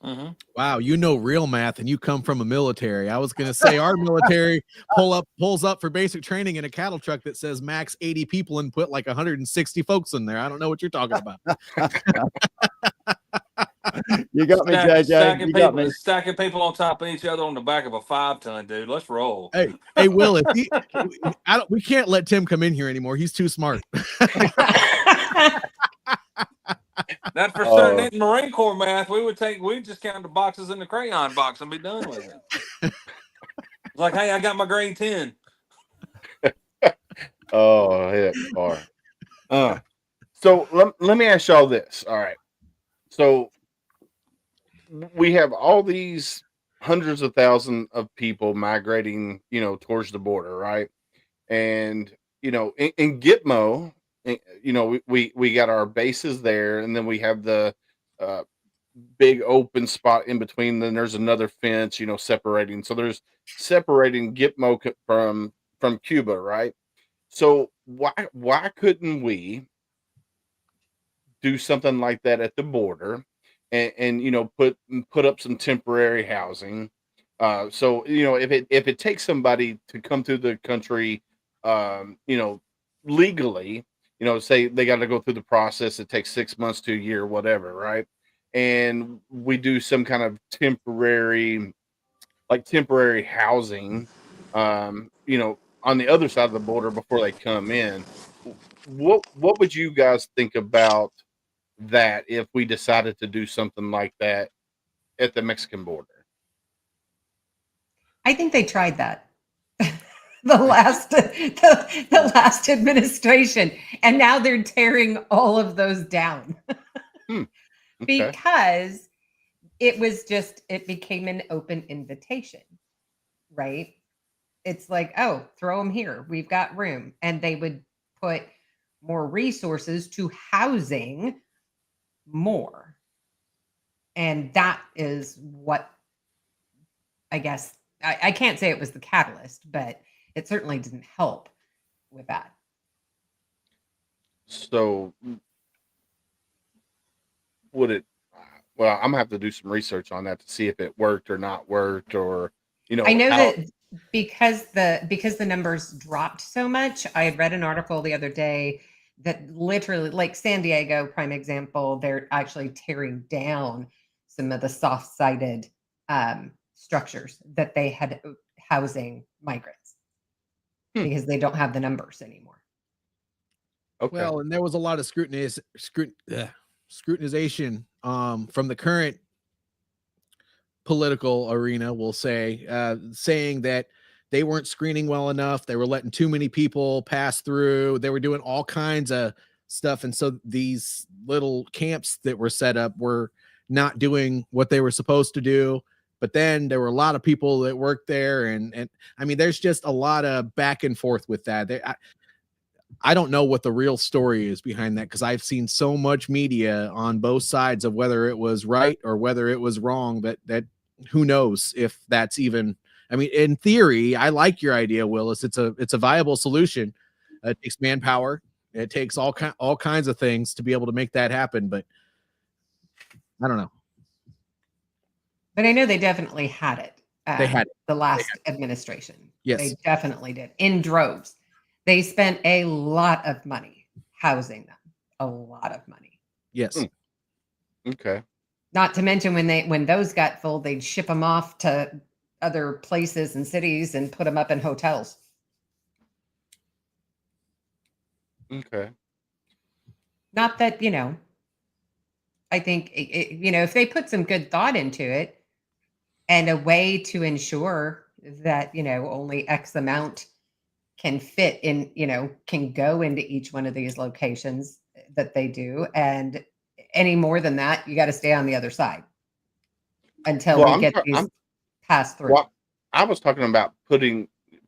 Mm-hmm. Wow, you know real math, and you come from a military. I was going to say our military pulls up for basic training in a cattle truck that says max 80 people and put like 160 folks in there. I don't know what you're talking about. You got me, JJ. Stacking people on top of each other on the back of a 5-ton, dude. Let's roll. Hey, Will, we can't let Tim come in here anymore. He's too smart. That for certain in Marine Corps math, we just count the boxes in the crayon box and be done with it. It's like, hey, I got my grade 10. Oh, heck, bar. So let me ask y'all this. All right. So we have all these hundreds of thousands of people migrating, you know, towards the border, right? And, you know, in Gitmo, you know, we got our bases there, and then we have the big open spot in between. Then there's another fence, you know, separating. So there's separating Gitmo from Cuba, right? So why couldn't we do something like that at the border, and you know, put up some temporary housing? So you know, if it takes somebody to come through the country, you know, legally, you know, say they got to go through the process, it takes 6 months to a year, whatever, right? And we do some kind of temporary housing, you know, on the other side of the border before they come in. What would you guys think about that if we decided to do something like that at the Mexican border? I think they tried that. the last administration, and now they're tearing all of those down. Okay. Because it became an open invitation, right? It's like, oh, throw them here, we've got room, and they would put more resources to housing more. And that is what, I guess, I can't say it was the catalyst, but it certainly didn't help with that. So would it, well, I'm gonna have to do some research on that to see if it worked or not worked, or, you know, I know because the numbers dropped so much. I had read an article the other day that literally, like San Diego, prime example, they're actually tearing down some of the soft-sided structures that they had housing migrants because they don't have the numbers anymore. Okay. Well, and there was a lot of scrutinization from the current political arena, we'll say, saying that they weren't screening well enough. They were letting too many people pass through. They were doing all kinds of stuff. And so these little camps that were set up were not doing what they were supposed to do. But then there were a lot of people that worked there. And I mean, there's just a lot of back and forth with that. I don't know what the real story is behind that, because I've seen so much media on both sides of whether it was right or whether it was wrong, that who knows if that's even, I mean, in theory, I like your idea, Willis. It's a viable solution. It takes manpower. It takes all kinds of things to be able to make that happen, but I don't know. But I know they definitely had it. They had it. The last administration. Yes. They definitely did, in droves. They spent a lot of money housing them. A lot of money. Yes. Okay. Not to mention when those got full, they'd ship them off to other places and cities and put them up in hotels. Okay. Not that, I think, if they put some good thought into it and a way to ensure that, only X amount can fit in, can go into each one of these locations that they do. And any more than that, you got to stay on the other side until we get these passed through. Well, I was talking about putting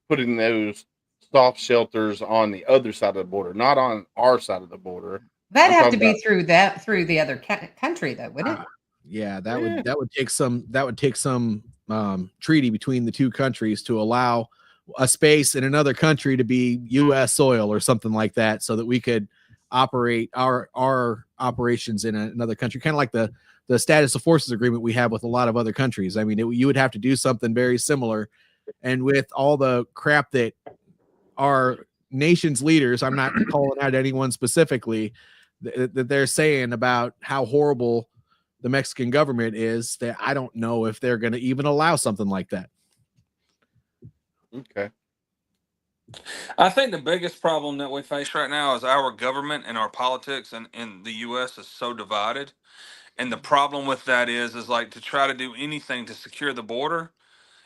those soft shelters on the other side of the border, not on our side of the border. That'd I'm have to talking be through the other country, though, wouldn't it? Yeah, that would take some treaty between the two countries to allow a space in another country to be U.S. soil or something like that, so that we could operate our operations in another country, kind of like the status of forces agreement we have with a lot of other countries. I mean, you would have to do something very similar. And with all the crap that our nation's leaders, I'm not calling out anyone specifically, that they're saying about how horrible the Mexican government is, that I don't know if they're going to even allow something like that. Okay. I think the biggest problem that we face right now is our government and our politics in the U.S. is so divided. And the problem with that is like to try to do anything to secure the border.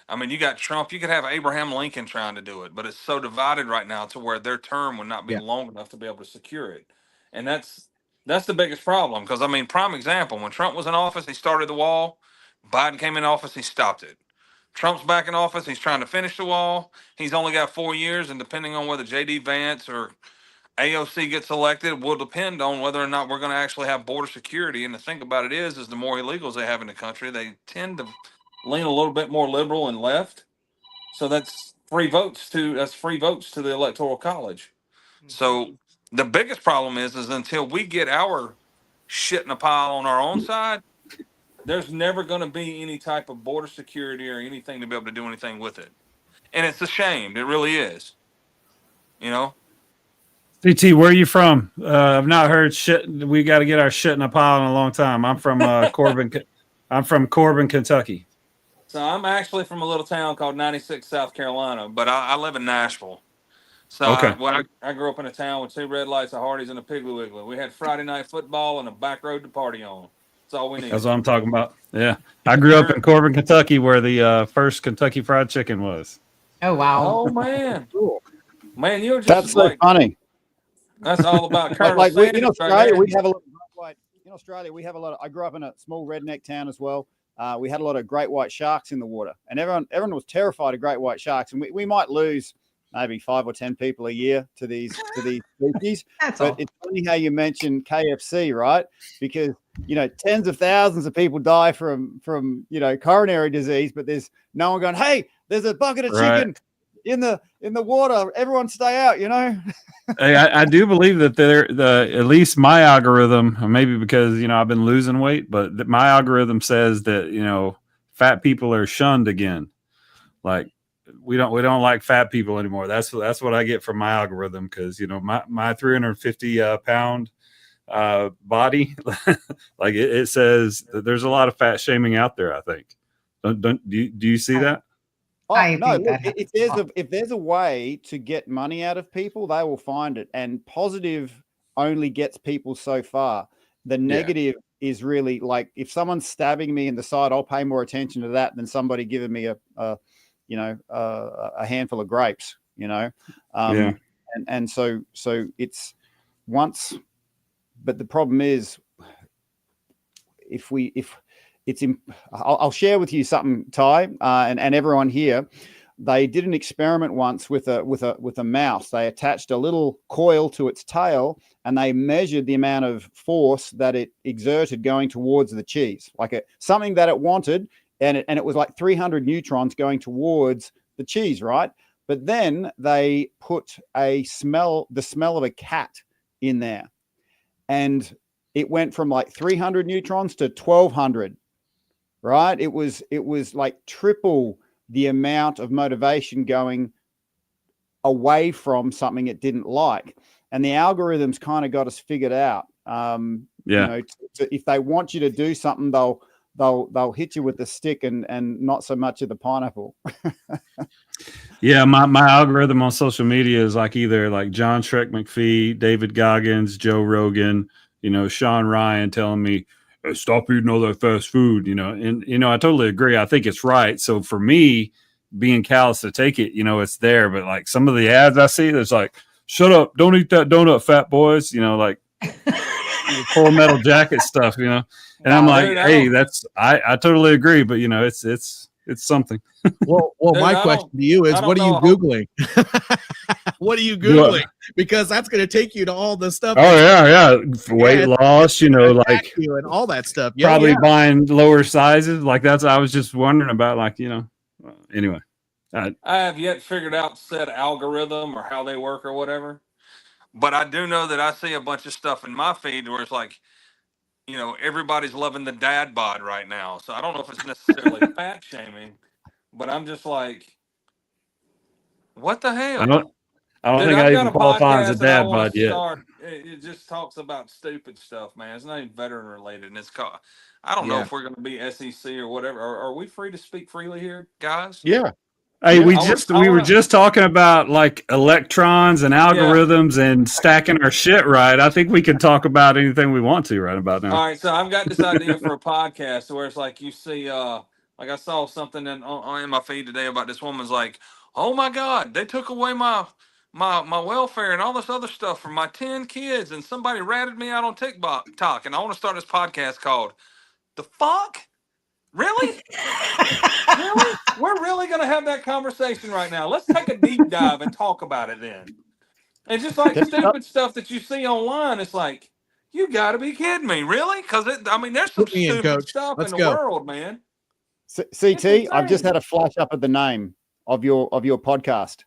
I mean, you got Trump, you could have Abraham Lincoln trying to do it, but it's so divided right now to where their term would not be long enough to be able to secure it. And that's the biggest problem. Because, I mean, prime example, when Trump was in office, he started the wall. Biden came in office, he stopped it. Trump's back in office, he's trying to finish the wall. He's only got 4 years, and depending on whether J.D. Vance or AOC gets elected will depend on whether or not we're going to actually have border security. And the thing about it is the more illegals they have in the country, they tend to lean a little bit more liberal and left. So that's free votes to the Electoral College. So the biggest problem is until we get our shit in a pile on our own side, there's never going to be any type of border security or anything to be able to do anything with it. And it's a shame. It really is. CT, where are you from? I've not heard shit. We got to get our shit in a pile in a long time. I'm from Corbin. I'm from Corbin, Kentucky. So I'm actually from a little town called 96, South Carolina, but I live in Nashville. So Okay. I grew up in a town with 2 red lights, a Hardee's, and a Piggly Wiggly. We had Friday night football and a back road to party on. That's all we need. That's what I'm talking about. Yeah. I grew up in Corbin, Kentucky, where the first Kentucky Fried Chicken was. Oh, wow. Oh, man. Man, you're just That's so funny. That's all about Colonel Like in Sanders Australia, right we have a lot of great white. In Australia, we have a lot of. I grew up in a small redneck town as well. We had a lot of great white sharks in the water, and everyone was terrified of great white sharks. And we might lose maybe 5 or 10 people a year to these species. That's but all. it's funny how you mentioned KFC, right? Because tens of thousands of people die from coronary disease, but there's no one going, hey, there's a bucket of chicken in the water. Everyone stay out. Hey, I do believe that at least my algorithm, maybe because I've been losing weight, but my algorithm says that fat people are shunned again. Like we don't like fat people anymore. That's what I get from my algorithm, because my 350 pound body, like it says that there's a lot of fat shaming out there. I think. Do you see that? Oh, I no, think look, that if there's a way to get money out of people, they will find it. And positive only gets people so far. The negative is really like, if someone's stabbing me in the side, I'll pay more attention to that than somebody giving me a handful of grapes, And so it's once, but the problem is I'll share with you something, Ty, and everyone here. They did an experiment once with a mouse. They attached a little coil to its tail, and they measured the amount of force that it exerted going towards the cheese, like something that it wanted, and it was like 300 neutrons going towards the cheese, right? But then they put the smell of a cat in there, and it went from like 300 neutrons to 1200. Right? It was like triple the amount of motivation going away from something it didn't like. And the algorithms kind of got us figured out. If they want you to do something, they'll hit you with the stick and not so much of the pineapple. Yeah, my algorithm on social media is like either like John Shrek McPhee, David Goggins, Joe Rogan, Sean Ryan telling me, stop eating all that fast food, and I totally agree. I think it's right. So for me, being callous to take it, it's there. But like some of the ads I see, there's like, shut up, don't eat that donut, fat boys, like Full Metal Jacket stuff, and I'm like, hey, I totally agree. But it's something. Well, Dude, my question to you is, what are you Googling? What are you Googling? Because that's going to take you to all the stuff. Oh yeah. Weight loss, like you and all that stuff. Probably buying lower sizes. Like I was just wondering about, like, anyway. I have yet figured out said algorithm or how they work or whatever. But I do know that I see a bunch of stuff in my feed where it's like, everybody's loving the dad bod right now. So I don't know if it's necessarily fat shaming, but I'm just like, what the hell? I don't think I even qualify as a dad bod yet. It just talks about stupid stuff, man. It's not even veteran related, and it's called. I don't know if we're going to be SEC or whatever. Are we free to speak freely here, guys? Yeah. Hey, we were just talking about like electrons and algorithms and stacking our shit right. I think we can talk about anything we want to right about now. All right, so I've got this idea for a podcast where it's like you see, like I saw something in my feed today about this woman's like, oh my God, they took away my welfare and all this other stuff from my 10 kids, and somebody ratted me out on TikTok, and I want to start this podcast called "The Fuck." Really? Really? We're really going to have that conversation right now. Let's take a deep dive and talk about it then. And just like stupid stuff that you see online, it's like, you got to be kidding me. Really? Because, there's some stupid stuff in the world, man. CT, I've just had a flash up at the name of your podcast.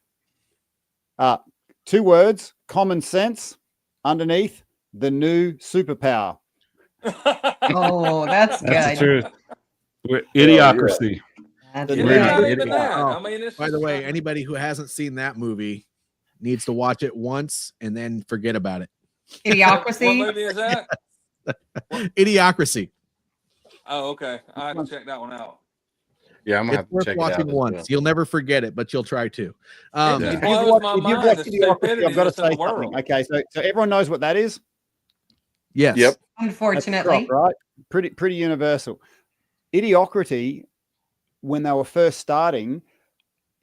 2 words, common sense, underneath, the new superpower. Oh, that's good. That's the truth. Idiocracy. That's By the way, anybody who hasn't seen that movie needs to watch it once and then forget about it. Idiocracy. What movie is that? Idiocracy. Oh, okay. I have to check that one out. Yeah, I'm gonna have It's to check worth it out. watching once. Well. You'll never forget it, but you'll try to. It blows my mind, the stupidity I've got to that's in say the world. something. Okay, so everyone knows what that is. Yes. Yep. Unfortunately. Right? Pretty universal. Idiocracy, when they were first starting,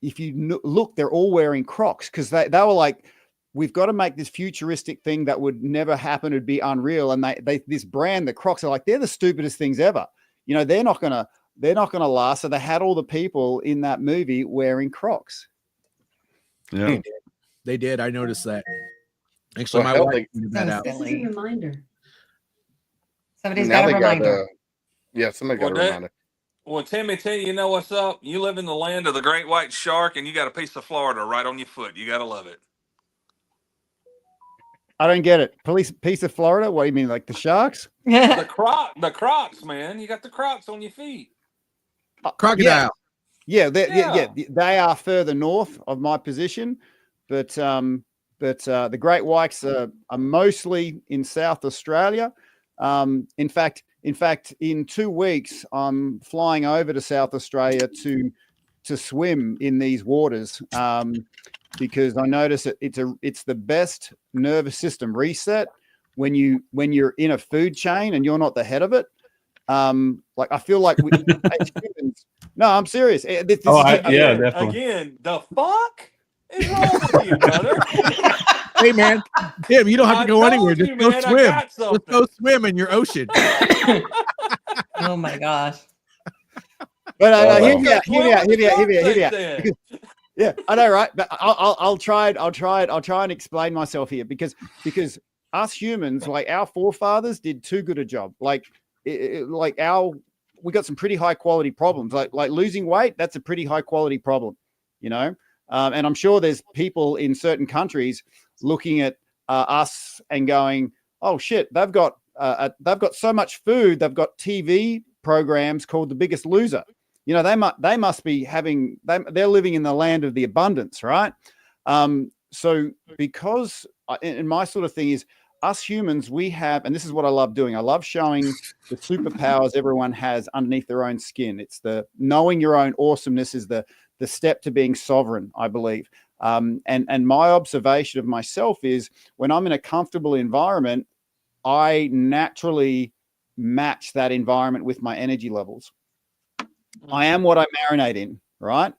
if you look, they're all wearing Crocs because they were like, we've got to make this futuristic thing that would never happen. It'd be unreal. And they this brand, the Crocs, are like, they're the stupidest things ever. They're not gonna last. So they had all the people in that movie wearing Crocs. Yeah, they did. I noticed that. Actually, my wife pointed that out. This is a reminder. Somebody's got a reminder. Somebody got a reminder. Well, Timmy T, you know what's up? You live in the land of the great white shark, and you got a piece of Florida right on your foot. You got to love it. I don't get it. Piece of Florida? What do you mean, like the Sharks? The Crocs, man. You got the Crocs on your feet. Crocodile. Yeah, Yeah. they are further north of my position, but the great whites are mostly in South Australia. In fact, in 2 weeks, I'm flying over to South Australia to swim in these waters because I notice it's the best nervous system reset when you're in a food chain and you're not the head of it. Like I feel like as humans, no, I'm serious. This is definitely. Again, the fuck is wrong with you, brother? Hey man, Tim, you don't have to I go anywhere. told Just you, go man, I swim. got Just go something. swim in your ocean. Oh my gosh. But hear Let's me go out. swim with the sharks, they said. Because, yeah, I know, right? But I'll try and explain myself here because us humans, like our forefathers, did too good a job. Like we got some pretty high quality problems. Like losing weight, that's a pretty high quality problem, you know. And I'm sure there's people in certain countries looking at us and going, "Oh shit, they've got so much food. They've got TV programs called The Biggest Loser. You know, they must be having they're living in the land of the abundance, right?" So because and my sort of thing is us humans, we have, and this is what I love doing. I love showing the superpowers everyone has underneath their own skin. It's the knowing your own awesomeness is the step to being sovereign, I believe. And my observation of myself is when I'm in a comfortable environment, I naturally match that environment with my energy levels. I am what I marinate in, right?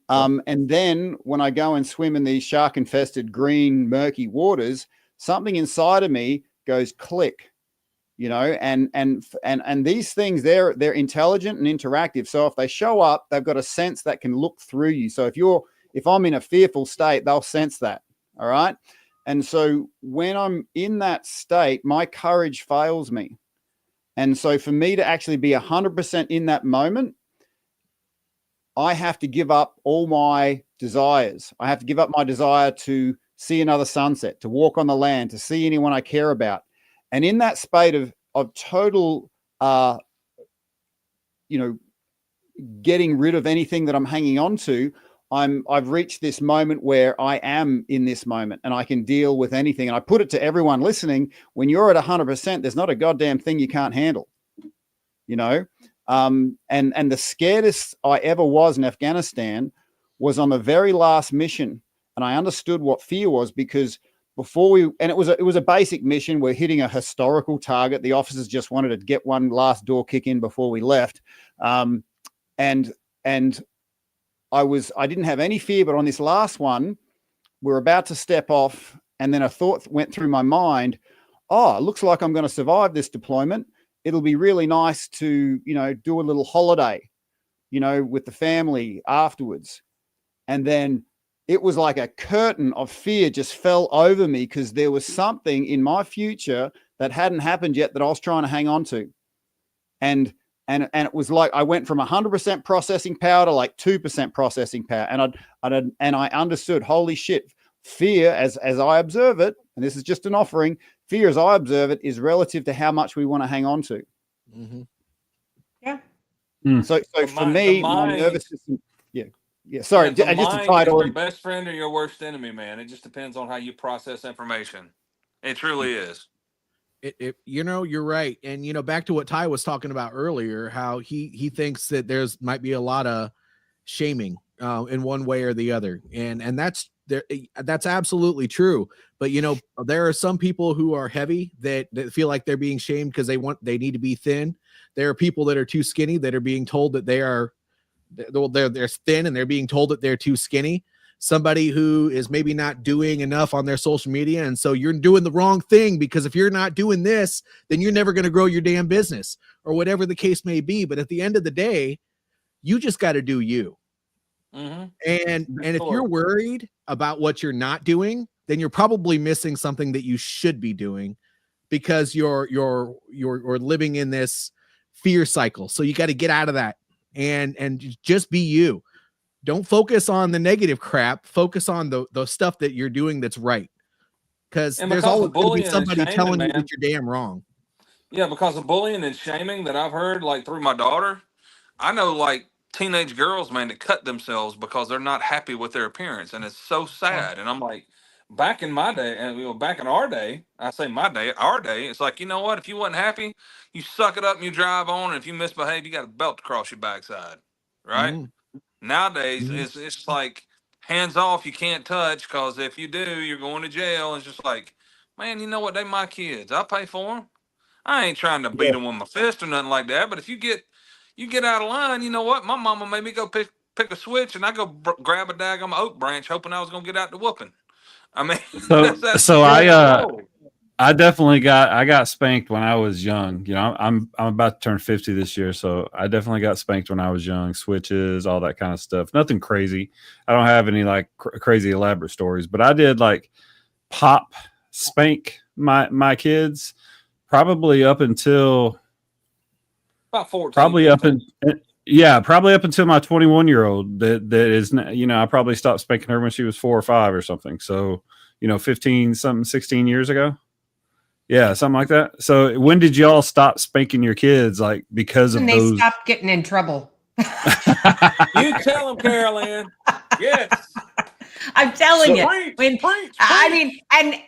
And then when I go and swim in these shark-infested, green, murky waters, something inside of me goes click, you know. And these things, they're intelligent and interactive. So if they show up, they've got a sense that can look through you. So if I'm in a fearful state, they'll sense that. All right. And so when I'm in that state, my courage fails me. And so for me to actually be 100% in that moment, I have to give up all my desires. I have to give up my desire to see another sunset, to walk on the land, to see anyone I care about. And in that state of total, getting rid of anything that I'm hanging on to, I've reached this moment where I am in this moment and I can deal with anything. And I put it to everyone listening, when you're at 100%, there's not a goddamn thing you can't handle, you know? And the scaredest I ever was in Afghanistan was on the very last mission. And I understood what fear was because it was a basic mission. We're hitting a historical target. The officers just wanted to get one last door kick in before we left. And I didn't have any fear, but on this last one, we're about to step off. And then a thought went through my mind, oh, it looks like I'm going to survive this deployment. It'll be really nice to, do a little holiday, with the family afterwards. And then it was like a curtain of fear just fell over me because there was something in my future that hadn't happened yet that I was trying to hang on to. And it was like I went from 100% processing power to like 2% processing power. And I understood, holy shit, fear as I observe it, and this is just an offering, fear as I observe it is relative to how much we want to hang on to. Mm-hmm. Yeah. So for me, my nervous system, yeah. Sorry, the just to mind tie is it all your in. best friend or your worst enemy, man. It just depends on how you process information. It truly is. You're right. And back to what Ty was talking about earlier, how he thinks that there's might be a lot of shaming in one way or the other. And that's absolutely true. But there are some people who are heavy that feel like they're being shamed because they need to be thin. There are people that are too skinny that are being told that they're thin and they're being told that they're too skinny. Somebody who is maybe not doing enough on their social media. And so you're doing the wrong thing because if you're not doing this, then you're never going to grow your damn business or whatever the case may be. But at the end of the day, you just got to do you. Mm-hmm. And if you're worried about what you're not doing, then you're probably missing something that you should be doing because you're living in this fear cycle. So you got to get out of that and just be you. Don't focus on the negative crap. Focus on the stuff that you're doing that's right. Because there's always going to be somebody telling you that you're damn wrong. Yeah, because of bullying and shaming that I've heard, like through my daughter, I know like teenage girls, man, that cut themselves because they're not happy with their appearance, and it's so sad. And I'm like, back in my day, and back in our day, I say my day, our day, it's like, you know what? If you wasn't happy, you suck it up and you drive on. And if you misbehave, you got a belt across your backside, right? Mhm. Nowadays, Mhm. it's like hands off, you can't touch, because if you do, you're going to jail. It's just like, man, you know what? They my kids. I pay for them. I ain't trying to beat them with my fist or nothing like that. But if you get out of line, you know what? My mama made me go pick a switch, and I go grab a daggum oak branch, hoping I was gonna get out the whooping. I mean, So that's so the I definitely got spanked when I was young. You know, I'm about to turn 50 this year, so I definitely got spanked when I was young. Switches, all that kind of stuff. Nothing crazy. I don't have any like crazy elaborate stories, but I did like pop spank my kids probably up until about 14. probably up in yeah, probably up until my 21-year-old. That is, you know, I probably stopped spanking her when she was 4 or 5 or something. So, you know, 16 years ago. Yeah, something like that. So when did y'all stop spanking your kids? Like because And of they those? stopped getting in trouble. You tell them, Carol Ann. Yes. I'm telling you. Preach, When preach, I preach. mean, and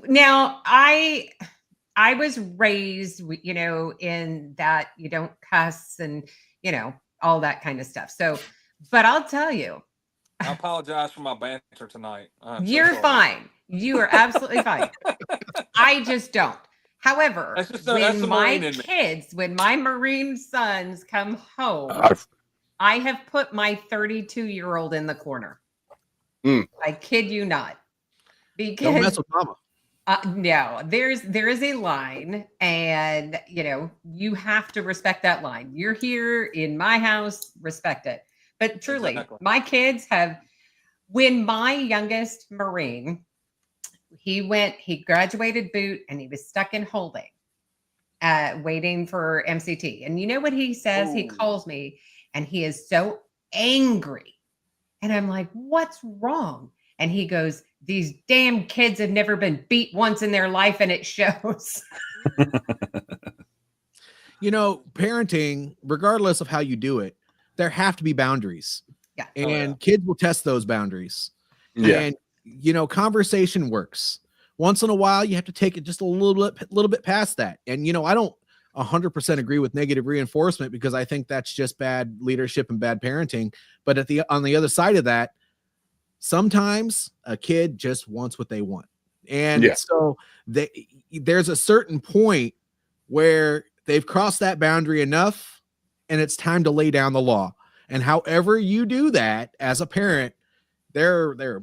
now I was raised, you know, in that you don't cuss and, you know, all that kind of stuff. So, but I'll tell you, I apologize for my banter tonight. I'm so you're sorry. fine. You are absolutely fine. I just don't. However, That's the when my Marine in me. kids, when my Marine sons come home, I have put my 32-year-old in the corner. I kid you not. Don't mess Because with mama. no, there is a line, and you know, you have to respect that line. You're here in my house, respect it. But truly, Exactly. my kids have, when my youngest Marine, he graduated boot and he was stuck in holding, waiting for MCT. And you know what he says? He Ooh. calls me and he is so angry. And I'm like, what's wrong? And he goes, these damn kids have never been beat once in their life, and it shows. You know, parenting, regardless of how you do it, there have to be boundaries. Yeah. And kids will test those boundaries. Yeah. And you know, conversation works. Once in a while, you have to take it just a little bit past that. And you know, I don't 100% agree with negative reinforcement, because I think that's just bad leadership and bad parenting. But on the other side of that, sometimes a kid just wants what they want. And so there's a certain point where they've crossed that boundary enough, and it's time to lay down the law. And however you do that as a parent, there are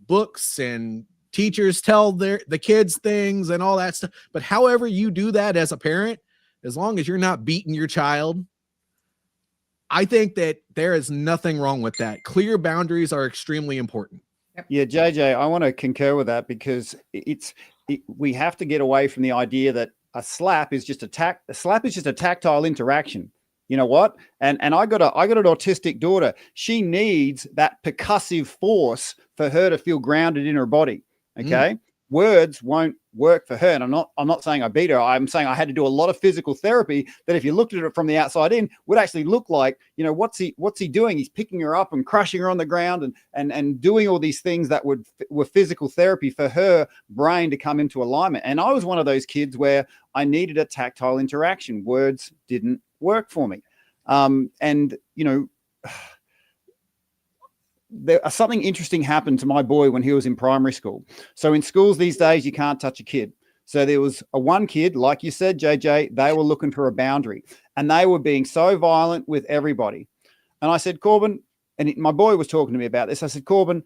books and teachers tell the kids things and all that stuff. But however you do that as a parent, as long as you're not beating your child, I think that there is nothing wrong with that. Clear boundaries are extremely important. Yeah, JJ, I want to concur with that, because we have to get away from the idea that a slap is just a tactile interaction. You know what? And I got an autistic daughter. She needs that percussive force for her to feel grounded in her body. Okay. Words won't work for her. And I'm not saying I beat her. I'm saying I had to do a lot of physical therapy that, if you looked at it from the outside in, would actually look like, you know, what's he doing? He's picking her up and crushing her on the ground and doing all these things that were physical therapy for her brain to come into alignment. And I was one of those kids where I needed a tactile interaction. Words didn't work for me. And you know, something interesting happened to my boy when he was in primary school. So in schools these days, you can't touch a kid. So there was one kid, like you said, JJ, they were looking for a boundary, and they were being so violent with everybody. And I said, Corbin, and my boy was talking to me about this. I said, Corbin,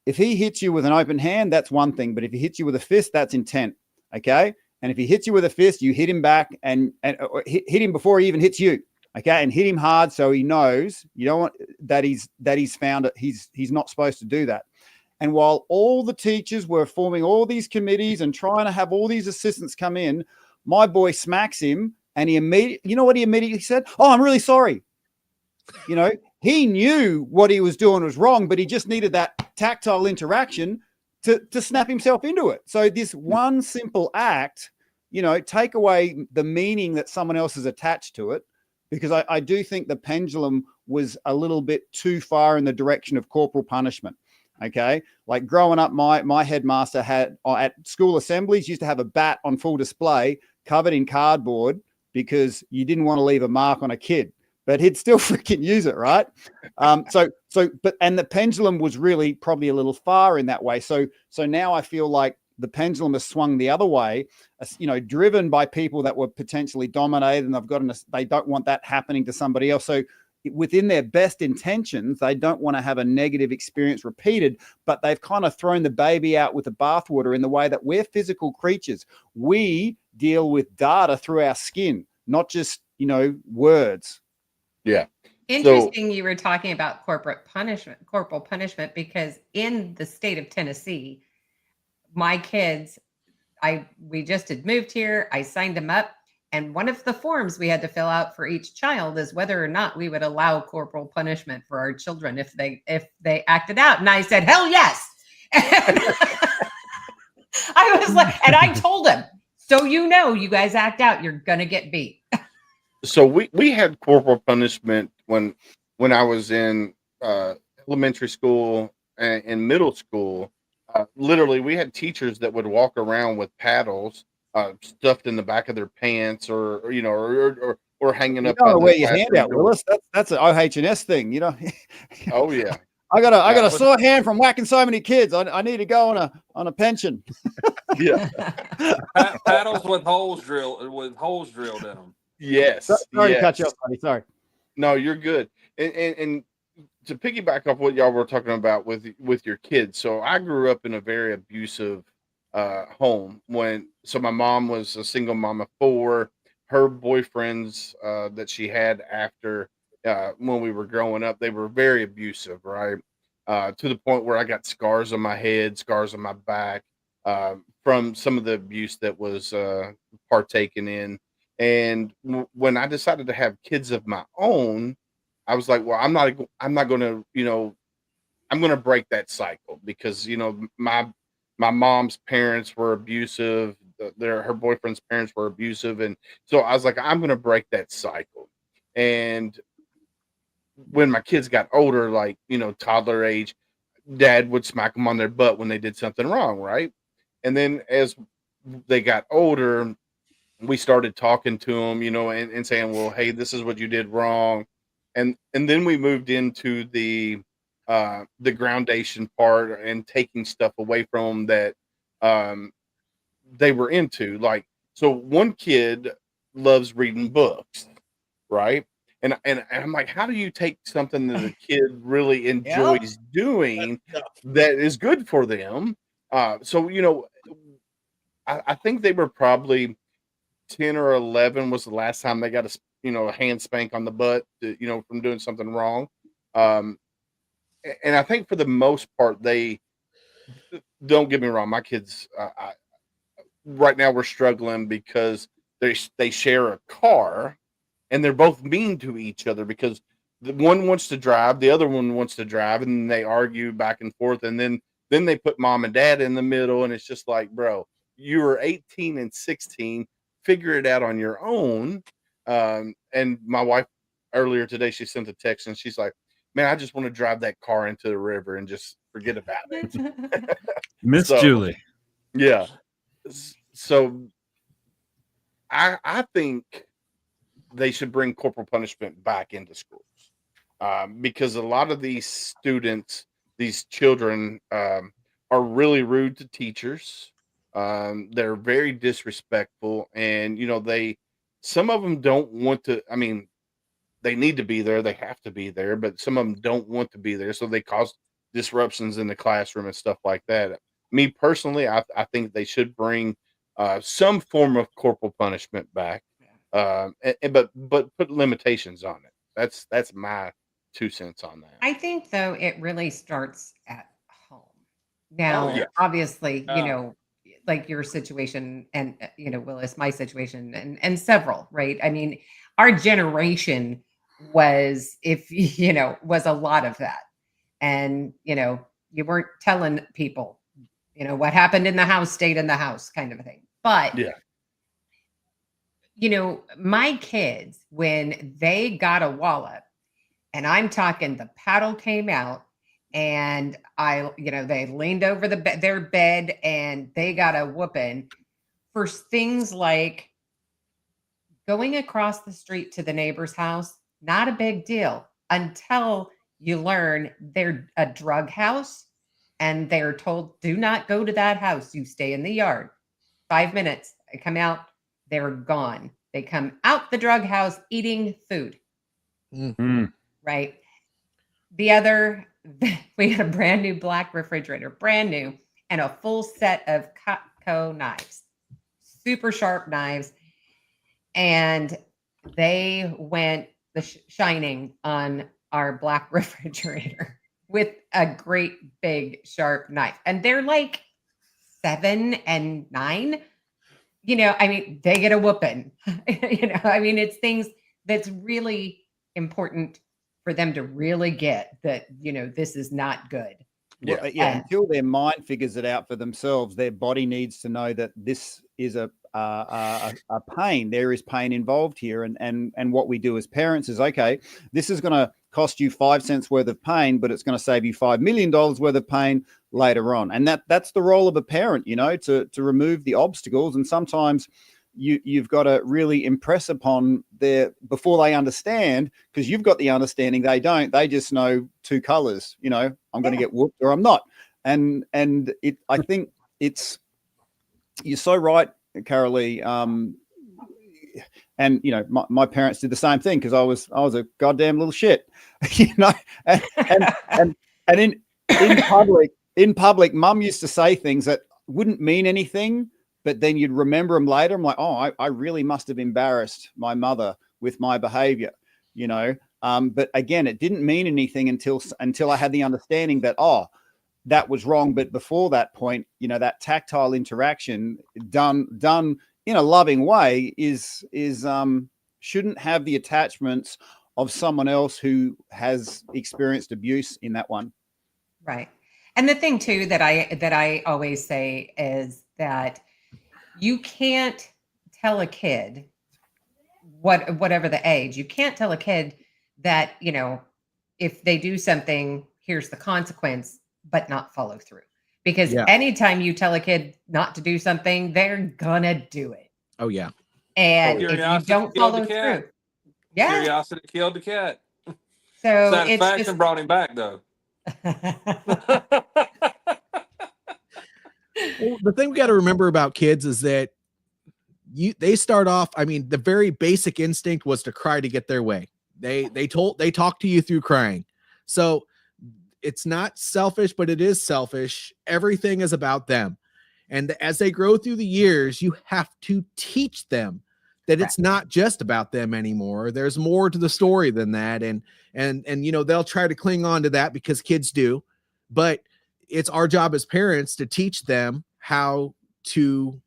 if he hits you with an open hand, that's one thing. But if he hits you with a fist, that's intent. Okay. And if he hits you with a fist, you hit him back and hit him before he even hits you. Okay, and hit him hard so he knows you don't want that he's found it. He's not supposed to do that. And while all the teachers were forming all these committees and trying to have all these assistants come in, my boy smacks him, and he immediately said? Oh, I'm really sorry. You know, he knew what he was doing was wrong, but he just needed that tactile interaction to snap himself into it. So this one simple act, you know, take away the meaning that someone else has attached to it, because I do think the pendulum was a little bit too far in the direction of corporal punishment. Okay. Like growing up, my headmaster had at school assemblies used to have a bat on full display covered in cardboard because you didn't want to leave a mark on a kid, but he'd still freaking use it. Right. And the pendulum was really probably a little far in that way. So now I feel like the pendulum has swung the other way, driven by people that were potentially dominated, and they don't want that happening to somebody else. So within their best intentions, they don't want to have a negative experience repeated, but they've kind of thrown the baby out with the bathwater in the way that we're physical creatures. We deal with data through our skin, not just, words. Yeah. Interesting you were talking about corporal punishment, because in the state of Tennessee, my kids, we just had moved here. I signed them up. And one of the forms we had to fill out for each child is whether or not we would allow corporal punishment for our children if they acted out. And I said, hell yes. I was like, and I told them, so you guys act out, you're gonna get beat. So we had corporal punishment when I was in elementary school and middle school. Literally, we had teachers that would walk around with paddles stuffed in the back of their pants, or hanging up. You wear your hand out, Willis. That's an OH&S thing, Oh yeah. I got a sore hand from whacking so many kids. I need to go on a pension. Yeah. Paddles with holes drilled in them. Yes. Sorry to cut you off, buddy. Sorry. No, you're good. And to piggyback off what y'all were talking about with your kids. So I grew up in a very abusive home. So my mom was a single mom of 4. Her boyfriends that she had after when we were growing up, they were very abusive, right? To the point where I got scars on my head, scars on my back from some of the abuse that was partaken in. And when I decided to have kids of my own, I was like, well, I'm not going to, I'm going to break that cycle, because, my mom's parents were abusive. Her boyfriend's parents were abusive. And so I was like, I'm going to break that cycle. And when my kids got older, like, toddler age, dad would smack them on their butt when they did something wrong. Right. And then as they got older, we started talking to them, and saying, well, hey, this is what you did wrong. And then we moved into the groundation part and taking stuff away from them that they were into. Like, so one kid loves reading books, right? And I'm like, how do you take something that a kid really enjoys doing that is good for them? So I think they were probably 10 or 11 was the last time they got a hand spank on the butt, from doing something wrong. And I think for the most part, they don't get me wrong. My kids, right now we're struggling because they share a car, and they're both mean to each other because the one wants to drive, the other one wants to drive, and they argue back and forth. And then they put mom and dad in the middle, and it's just like, bro, you were 18 and 16. Figure it out on your own. And my wife earlier today, she sent a text and she's like, man, I just want to drive that car into the river and just forget about it. Miss Julie. Yeah. So I think they should bring corporal punishment back into schools, because a lot of these students, these children, are really rude to teachers. They're very disrespectful, and some of them don't want to. I mean, they need to be there, they have to be there, but some of them don't want to be there, so they cause disruptions in the classroom and stuff like that. Me personally, I think they should bring some form of corporal punishment back, but put limitations on it. That's my 2 cents on that. I think, though, it really starts at home. Now, yeah. obviously, like your situation and, Willis, my situation, and several, right? I mean, our generation was a lot of that. And, you weren't telling people, what happened in the house stayed in the house, kind of a thing. But Yeah. You know, my kids, when they got a wallop, and I'm talking the paddle came out, and they leaned over their bed and they got a whooping for things like going across the street to the neighbor's house, not a big deal until you learn they're a drug house and they're told, do not go to that house. You stay in the yard. 5 minutes. I come out, they're gone. They come out the drug house eating food. Mm. Right. The other, we had a brand new black refrigerator, brand new, and a full set of Cutco knives, super sharp knives. And they went the shining on our black refrigerator with a great big sharp knife. And they're like 7 and 9. You know, I mean, they get a whooping. You know, I mean, it's things that's really important for them to really get that, you know, this is not good. Well, until their mind figures it out for themselves, their body needs to know that this is a pain. There is pain involved here, and what we do as parents is, okay, this is going to cost you 5 cents worth of pain, but it's going to save you $5 million worth of pain later on. And that's the role of a parent, you know, to remove the obstacles. And sometimes you've got to really impress upon before they understand, because you've got the understanding, they don't. They just know two colors, you know, I'm going to get whooped or I'm not. And I think you're so right, Carolee. And you know, my parents did the same thing, because I was a goddamn little shit, you know. And in public, Mum used to say things that wouldn't mean anything, but then you'd remember them later. I'm like, oh, I really must have embarrassed my mother with my behavior, you know. But again, it didn't mean anything until I had the understanding that, oh, that was wrong. But before that point, you know, that tactile interaction done in a loving way is shouldn't have the attachments of someone else who has experienced abuse in that one. Right. And the thing too that I always say is that you can't tell a kid, whatever the age, you can't tell a kid that, you know, if they do something, here's the consequence, but not follow through. Because anytime you tell a kid not to do something, they're gonna do it. Oh yeah. And if you don't follow through, Curiosity killed the cat. So Satisfaction brought him back, though. Well, the thing we got to remember about kids is that they start off, I mean, the very basic instinct was to cry to get their way. They talk to you through crying. So it's not selfish, but it is selfish. Everything is about them. And as they grow through the years, you have to teach them that it's not just about them anymore. There's more to the story than that. And you know, they'll try to cling on to that because kids do, but it's our job as parents to teach them how to,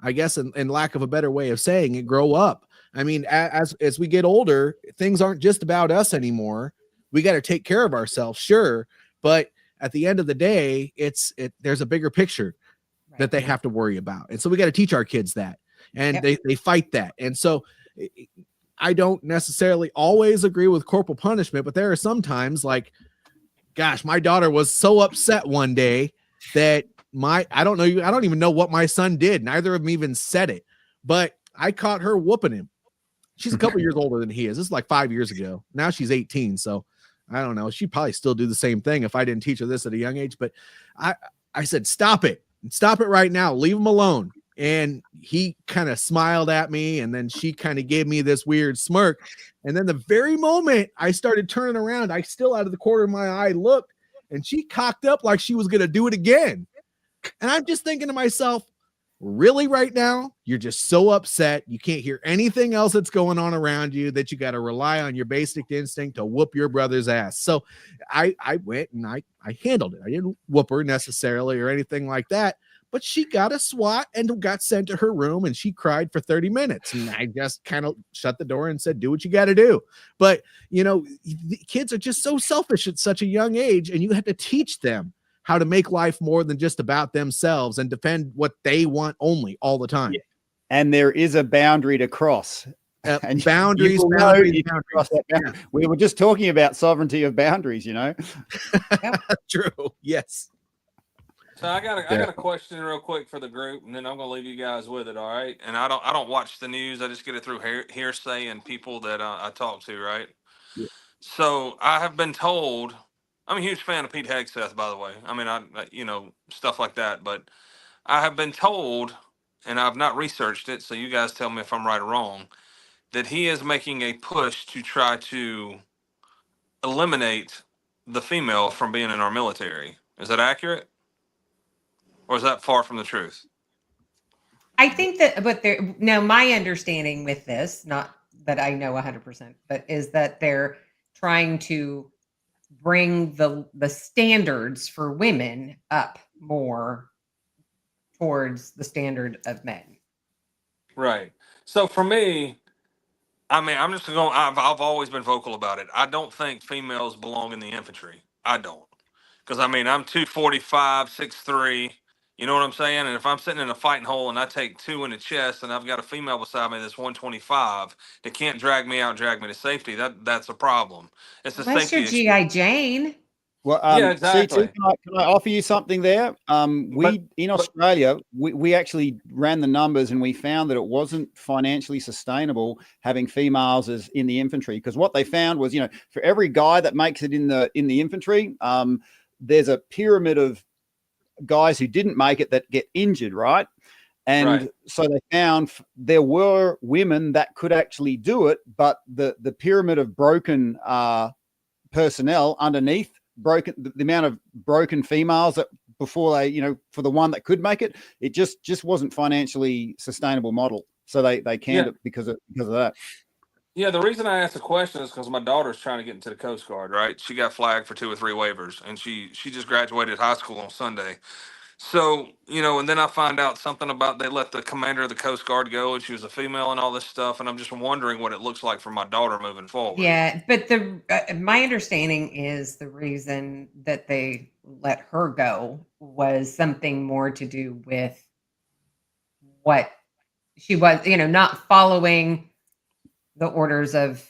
I guess, in lack of a better way of saying it, grow up. I mean, as we get older, things aren't just about us anymore. We got to take care of ourselves, sure, but at the end of the day, there's a bigger picture that they have to worry about. And so we got to teach our kids that, and they fight that. And so I don't necessarily always agree with corporal punishment, but there are sometimes, like, gosh, my daughter was so upset one day that I don't even know what my son did. Neither of them even said it, but I caught her whooping him. She's a couple years older than he is. This is like 5 years ago. Now she's 18. So I don't know. She'd probably still do the same thing if I didn't teach her this at a young age, but I said, stop it right now. Leave him alone. And he kind of smiled at me, and then she kind of gave me this weird smirk. And then the very moment I started turning around, I still out of the corner of my eye looked, and she cocked up like she was going to do it again. And I'm just thinking to myself, really, right now, you're just so upset. You can't hear anything else that's going on around you, that you got to rely on your basic instinct to whoop your brother's ass. So I went and I handled it. I didn't whoop her necessarily or anything like that, but she got a SWAT and got sent to her room, and she cried for 30 minutes. And I just kind of shut the door and said, do what you got to do. But, you know, the kids are just so selfish at such a young age, and you have to teach them how to make life more than just about themselves and defend what they want only all the time. and there is a boundary to cross. And boundaries, will know boundaries, if you cross that boundary. We were just talking about sovereignty of boundaries, you know. True. Yes. So I got a question real quick for the group, and then I'm gonna leave you guys with it. All right. And I don't watch the news. I just get it through hearsay and people that I talk to. Right. Yeah. So I have been told. I'm a huge fan of Pete Hegseth, by the way. I mean, stuff like that. But I have been told, and I've not researched it, so you guys tell me if I'm right or wrong, that he is making a push to try to eliminate the female from being in our military. Is that accurate? Or is that far from the truth? I think that my understanding with this, not that I know 100%, but is that they're trying to bring the standards for women up more towards the standard of men. Right. So for me, I mean, I'm just going. I've always been vocal about it. I don't think females belong in the infantry. I don't, because I mean, I'm 245, 6'3". You know what I'm saying? And if I'm sitting in a fighting hole and I take 2 in the chest, and I've got a female beside me that's 125 that can't drag me out, and drag me to safety, that's a problem. It's a Unless safety you're issue. G.I. Jane. Yeah, Well, exactly. CT, can I offer you something there? In Australia, we actually ran the numbers and we found that it wasn't financially sustainable having females as in the infantry, because what they found was, for every guy that makes it in the infantry, there's a pyramid of guys who didn't make it that get injured, right? And Right. so they found there were women that could actually do it, but the pyramid of broken personnel underneath, the amount of broken females that before they, for the one that could make it, it just wasn't financially sustainable model. So they canned it because of that. Yeah, the reason I asked the question is because my daughter's trying to get into the Coast Guard, right? She got flagged for 2 or 3 waivers, and she just graduated high school on Sunday. So, and then I find out something about they let the commander of the Coast Guard go, and she was a female and all this stuff, and I'm just wondering what it looks like for my daughter moving forward. Yeah, but my understanding is the reason that they let her go was something more to do with what she was, not following the orders of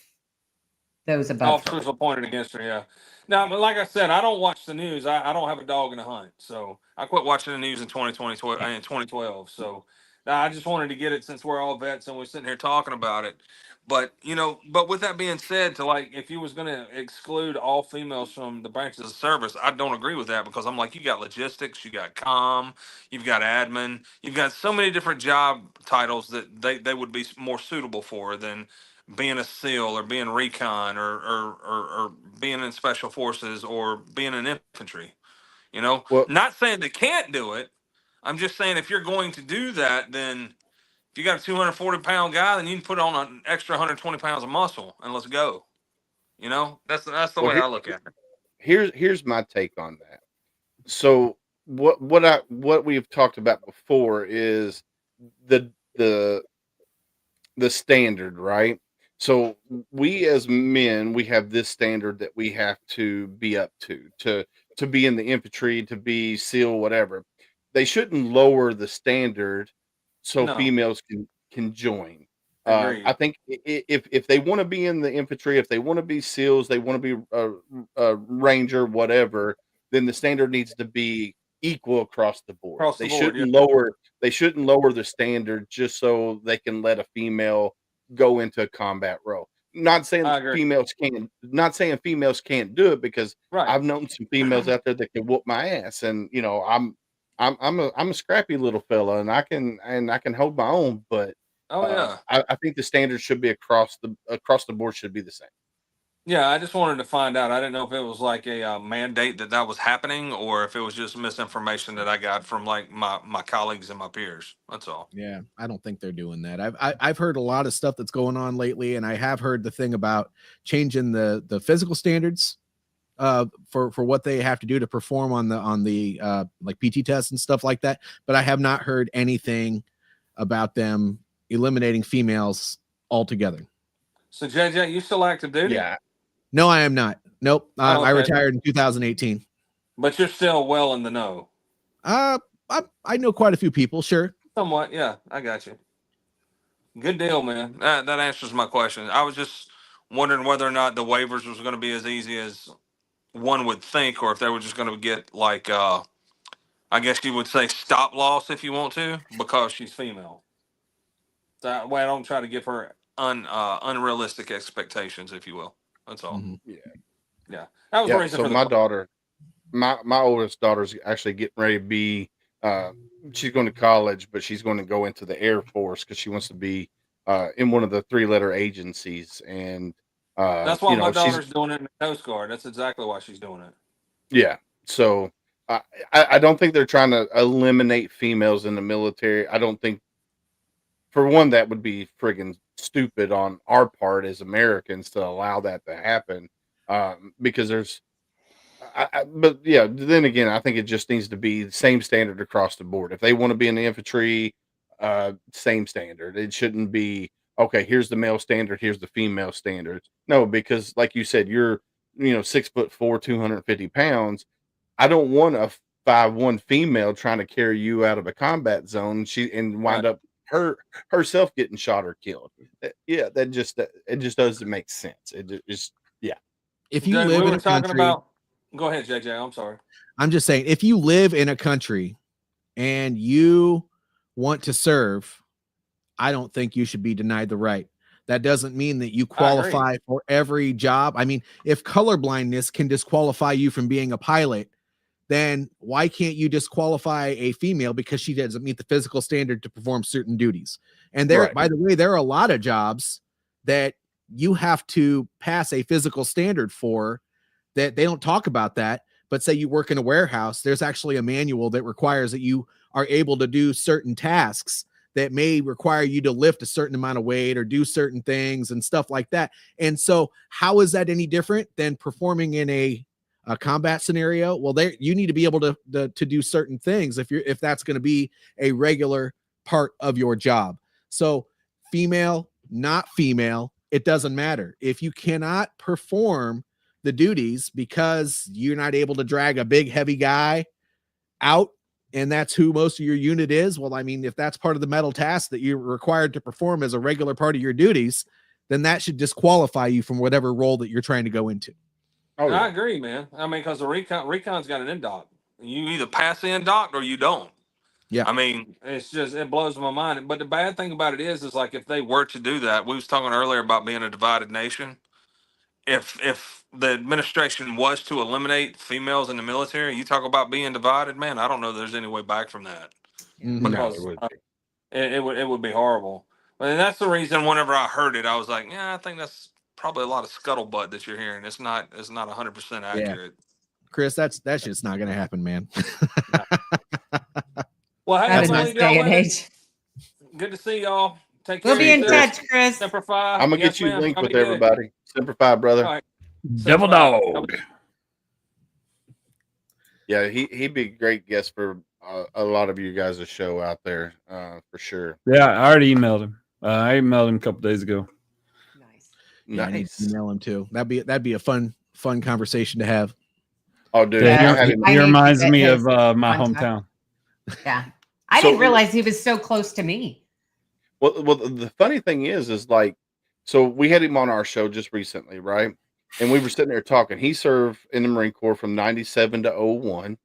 those above her. Officers appointed against her, yeah. Now, but like I said, I don't watch the news. I don't have a dog in the hunt. So I quit watching the news in 2012. So I just wanted to get it since we're all vets and we're sitting here talking about it. But, but with that being said, if you was going to exclude all females from the branches of service, I don't agree with that, because I'm like, you got logistics, you got comm, you've got admin, you've got so many different job titles that they would be more suitable for than being a SEAL or being recon or being in special forces or being in infantry. Well, Not saying they can't do it. I'm just saying, if you're going to do that, then if you got a 240-pound guy, then you can put on an extra 120 pounds of muscle and let's go. That's the way I look at it. here's my take on that. So what we've talked about before is the standard, right? So we as men, we have this standard that we have to be up to be in the infantry, to be SEAL, whatever. They shouldn't lower the standard so No. females can join. Agreed. I think if they want to be in the infantry, if they want to be SEALs, they want to be a ranger, whatever, then the standard needs to be equal across the board. Across the They board, shouldn't lower the standard just so they can let a female go into a combat role. Not saying I agree. not saying females can't do it, because Right. I've known some females out there that can whoop my ass, and I'm a scrappy little fella, and I can hold my own, but Oh yeah. I think the standards should be across the board, should be the same. Yeah, I just wanted to find out. I didn't know if it was like a mandate that was happening, or if it was just misinformation that I got from like my colleagues and my peers. That's all. Yeah, I don't think they're doing that. I've heard a lot of stuff that's going on lately, and I have heard the thing about changing the physical standards for what they have to do to perform on the like PT tests and stuff like that. But I have not heard anything about them eliminating females altogether. So JJ, you still active duty? Yeah, No, I am not. Nope. Oh, I okay. retired in 2018. But you're still well in the know. I know quite a few people. Sure. Somewhat, yeah. I got you. Good deal, man. That answers my question. I was just wondering whether or not the waivers was going to be as easy as one would think, or if they were just going to get like, I guess you would say stop loss if you want to, because she's female. That way, I don't try to give her unrealistic expectations, if you will. That's all. Mhm. Yeah, that was the Yeah. reason So for the my question. daughter, my oldest daughter's actually getting ready to be. She's going to college, but she's going to go into the Air Force because she wants to be in one of the 3-letter agencies. And That's why you my know, she's daughter's doing it in the Coast Guard. That's exactly why she's doing it. yeah. So I don't think they're trying to eliminate females in the military. I don't think, for one, that would be friggin' stupid on our part as Americans to allow that to happen. Because there's but yeah, then again, I think it just needs to be the same standard across the board. If they want to be in the infantry, same standard. It shouldn't be okay. Here's the male standard. Here's the female standard. No, because like you said, you're 6'4", 250 pounds. I don't want a 5'1" female trying to carry you out of a combat zone. She and Right. wind up herself getting shot or killed. Yeah, it just doesn't make sense. It's yeah. If you Jay, live we in were a talking country, about. Go ahead, JJ. I'm sorry. I'm just saying, if you live in a country and you want to serve, I don't think you should be denied the right. That doesn't mean that you I agree. qualify for every job. I mean, if colorblindness can disqualify you from being a pilot, then why can't you disqualify a female because she doesn't meet the physical standard to perform certain duties? And there, Right. by the way, there are a lot of jobs that you have to pass a physical standard for, that they don't talk about that. But say you work in a warehouse, there's actually a manual that requires that you are able to do certain tasks that may require you to lift a certain amount of weight or do certain things and stuff like that. And so how is that any different than performing in a combat scenario? Well, there you need to be able to do certain things if that's going to be a regular part of your job. So female, not female, it doesn't matter. If you cannot perform the duties because you're not able to drag a big heavy guy out, and that's who most of your unit is, well, I mean, if that's part of the metal task that you're required to perform as a regular part of your duties, then that should disqualify you from whatever role that you're trying to go into. Oh, I yeah. agree, man. I mean, because the recon's got an end doc. You either pass the end doc or you don't. Yeah. I mean, it blows my mind. But the bad thing about it is like if they were to do that, we was talking earlier about being a divided nation. If the administration was to eliminate females in the military, you talk about being divided, man. I don't know. There's any way back from that Mhm. No, because it would be. it would be horrible. And that's the reason. Whenever I heard it, I was like, yeah, I think that's probably a lot of scuttlebutt that you're hearing. It's not 100% accurate. Chris, that shit's not going to happen, man. Well, hey, Not I'm in gonna this leave y'all day and with it. age. Good to see y'all. Take care. We'll be of in yourselves. touch, Chris. Semper Fi. I'm gonna Yes, get you ma'am. linked Y'all with be good. everybody. Semper Fi, brother. All right. Devil Semper Fi. dog. Yeah, he'd be a great guest for a lot of you guys' show out there, for sure. Yeah, I already emailed him. I emailed him a couple days ago. Nice. Yeah, I need Nice. to email him too. That'd be a fun conversation to have. Oh, dude, Yeah, I he had him. I he need to reminds get me his of my contact. hometown. Yeah. I So- didn't realize he was so close to me. Well, the funny thing is like, so we had him on our show just recently, right? And we were sitting there talking. He served in the Marine Corps from 97 to 01.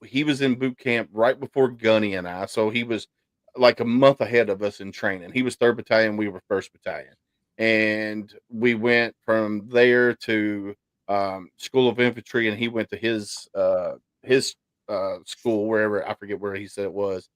He was in boot camp right before Gunny and I, so he was like a month ahead of us in training. He was 3rd Battalion, we were 1st Battalion, and we went from there to School of Infantry, and he went to his school, wherever, I forget where he said it was.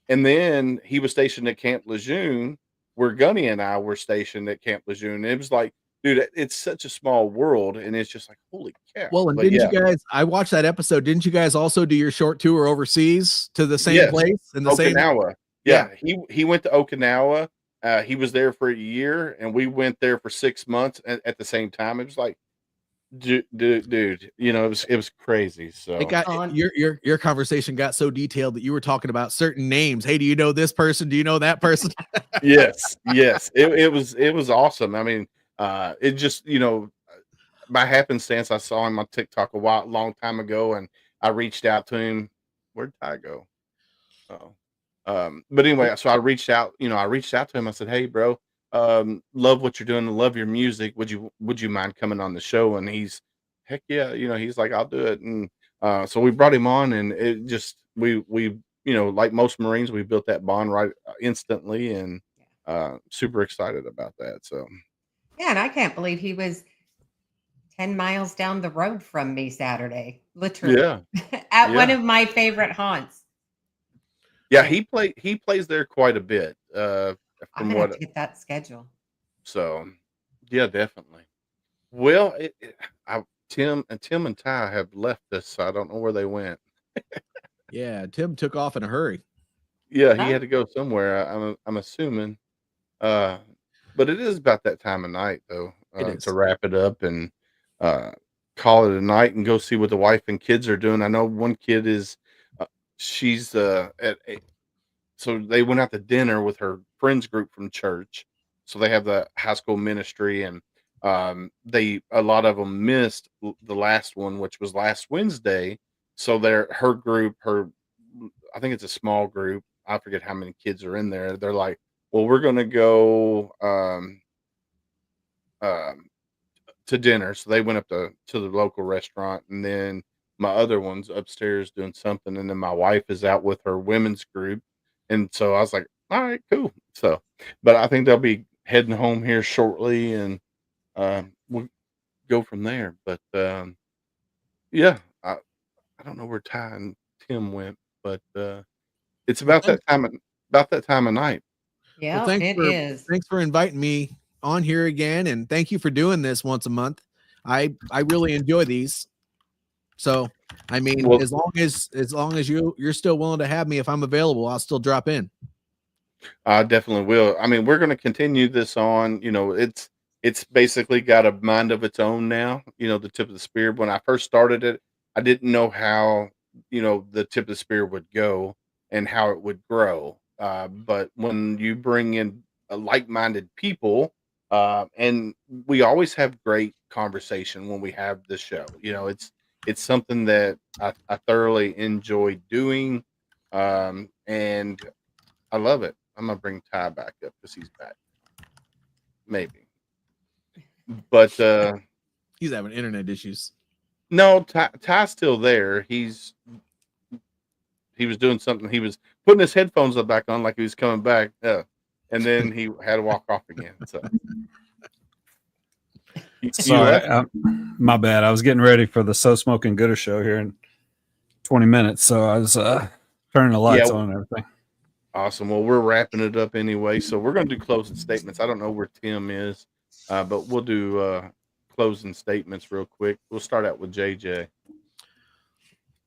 And then he was stationed at Camp Lejeune, where Gunny and I were stationed at Camp Lejeune. It was like, dude, it's such a small world, and it's just like, holy cow. Well, and But didn't yeah, you guys? I watched that episode. Didn't you guys also do your short tour overseas to the same Yes. place in the same? Okinawa. Yeah, he went to Okinawa. He was there for a year, and we went there for 6 months at the same time. It was like, dude, it was crazy. So It got On- your conversation got so detailed that you were talking about certain names. Hey, do you know this person? Do you know that person? yes, it was awesome. I mean, it just by happenstance, I saw him on TikTok long time ago, and I reached out to him. Where'd Ty go? Oh, But anyway, so I reached out to him. I said, "Hey, bro, love what you're doing. Love your music. Would you mind coming on the show?" And he's, heck yeah, he's like, "I'll do it." And so we brought him on, and it just we like most Marines, we built that bond right instantly, and super excited about that. So Yeah, and I can't believe he was 10 miles down the road from me Saturday, literally yeah, at one yeah, of my favorite haunts. yeah. So He plays there quite a bit. I'm From gonna have what to get that schedule. so yeah, definitely. Well, Tim and Ty have left us, so I don't know where they went. Yeah, Tim took off in a hurry. Yeah, he Oh, had to go somewhere. I'm assuming. Uh, but it is about that time of night, though, It to is. wrap it up and uh, call it a night and go see what the wife and kids are doing. I know one kid is, she's so they went out to dinner with her friends group from church. So they have the high school ministry, and a lot of them missed the last one, which was last Wednesday. So her group, I think it's a small group. I forget how many kids are in there. They're like, well, we're gonna go um to dinner. So they went up to the local restaurant, and then my other one's upstairs doing something, and then my wife is out with her women's group. And so I was like, all right, cool. So, but I think they'll be heading home here shortly, and we'll go from there. But yeah, I don't know where Ty and Tim went, but it's Well, about that time of night. well, yeah, it is. thanks for inviting me on here again, and thank you for doing this once a month. I really enjoy these. So, I mean, Well, as long as you're still willing to have me, if I'm available, I'll still drop in. I definitely will. I mean, we're going to continue this on. It's basically got a mind of its own now. The tip of the spear. When I first started it, I didn't know how the tip of the spear would go and how it would grow. But when you bring in like-minded people, and we always have great conversation when we have the show. It's something that I thoroughly enjoy doing, and I love it. I'm gonna bring Ty back up because he's back. Maybe. But He's having internet issues. no, Ty's still there. He was doing something. He was putting his headphones back on like he was coming back. And then he had to walk off again. So you Sorry, left? my bad. I was getting ready for the So Smoking Gooder show here in 20 minutes, so I was turning the lights on and everything. Awesome. Well, we're wrapping it up anyway. So we're going to do closing statements. I don't know where Tim is, but we'll do closing statements real quick. We'll start out with JJ.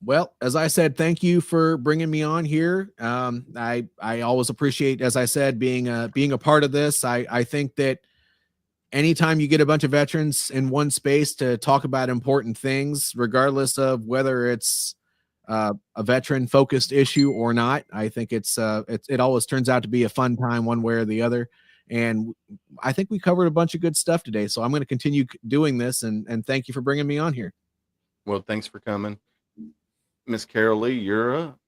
Well, as I said, thank you for bringing me on here. I always appreciate, as I said, being a part of this. I think that anytime you get a bunch of veterans in one space to talk about important things, regardless of whether it's a veteran focused issue or not, I think it always turns out to be a fun time one way or the other. And I think we covered a bunch of good stuff today. So I'm going to continue doing this, and thank you for bringing me on here. Well, thanks for coming. Miss Carol Lee, you're up.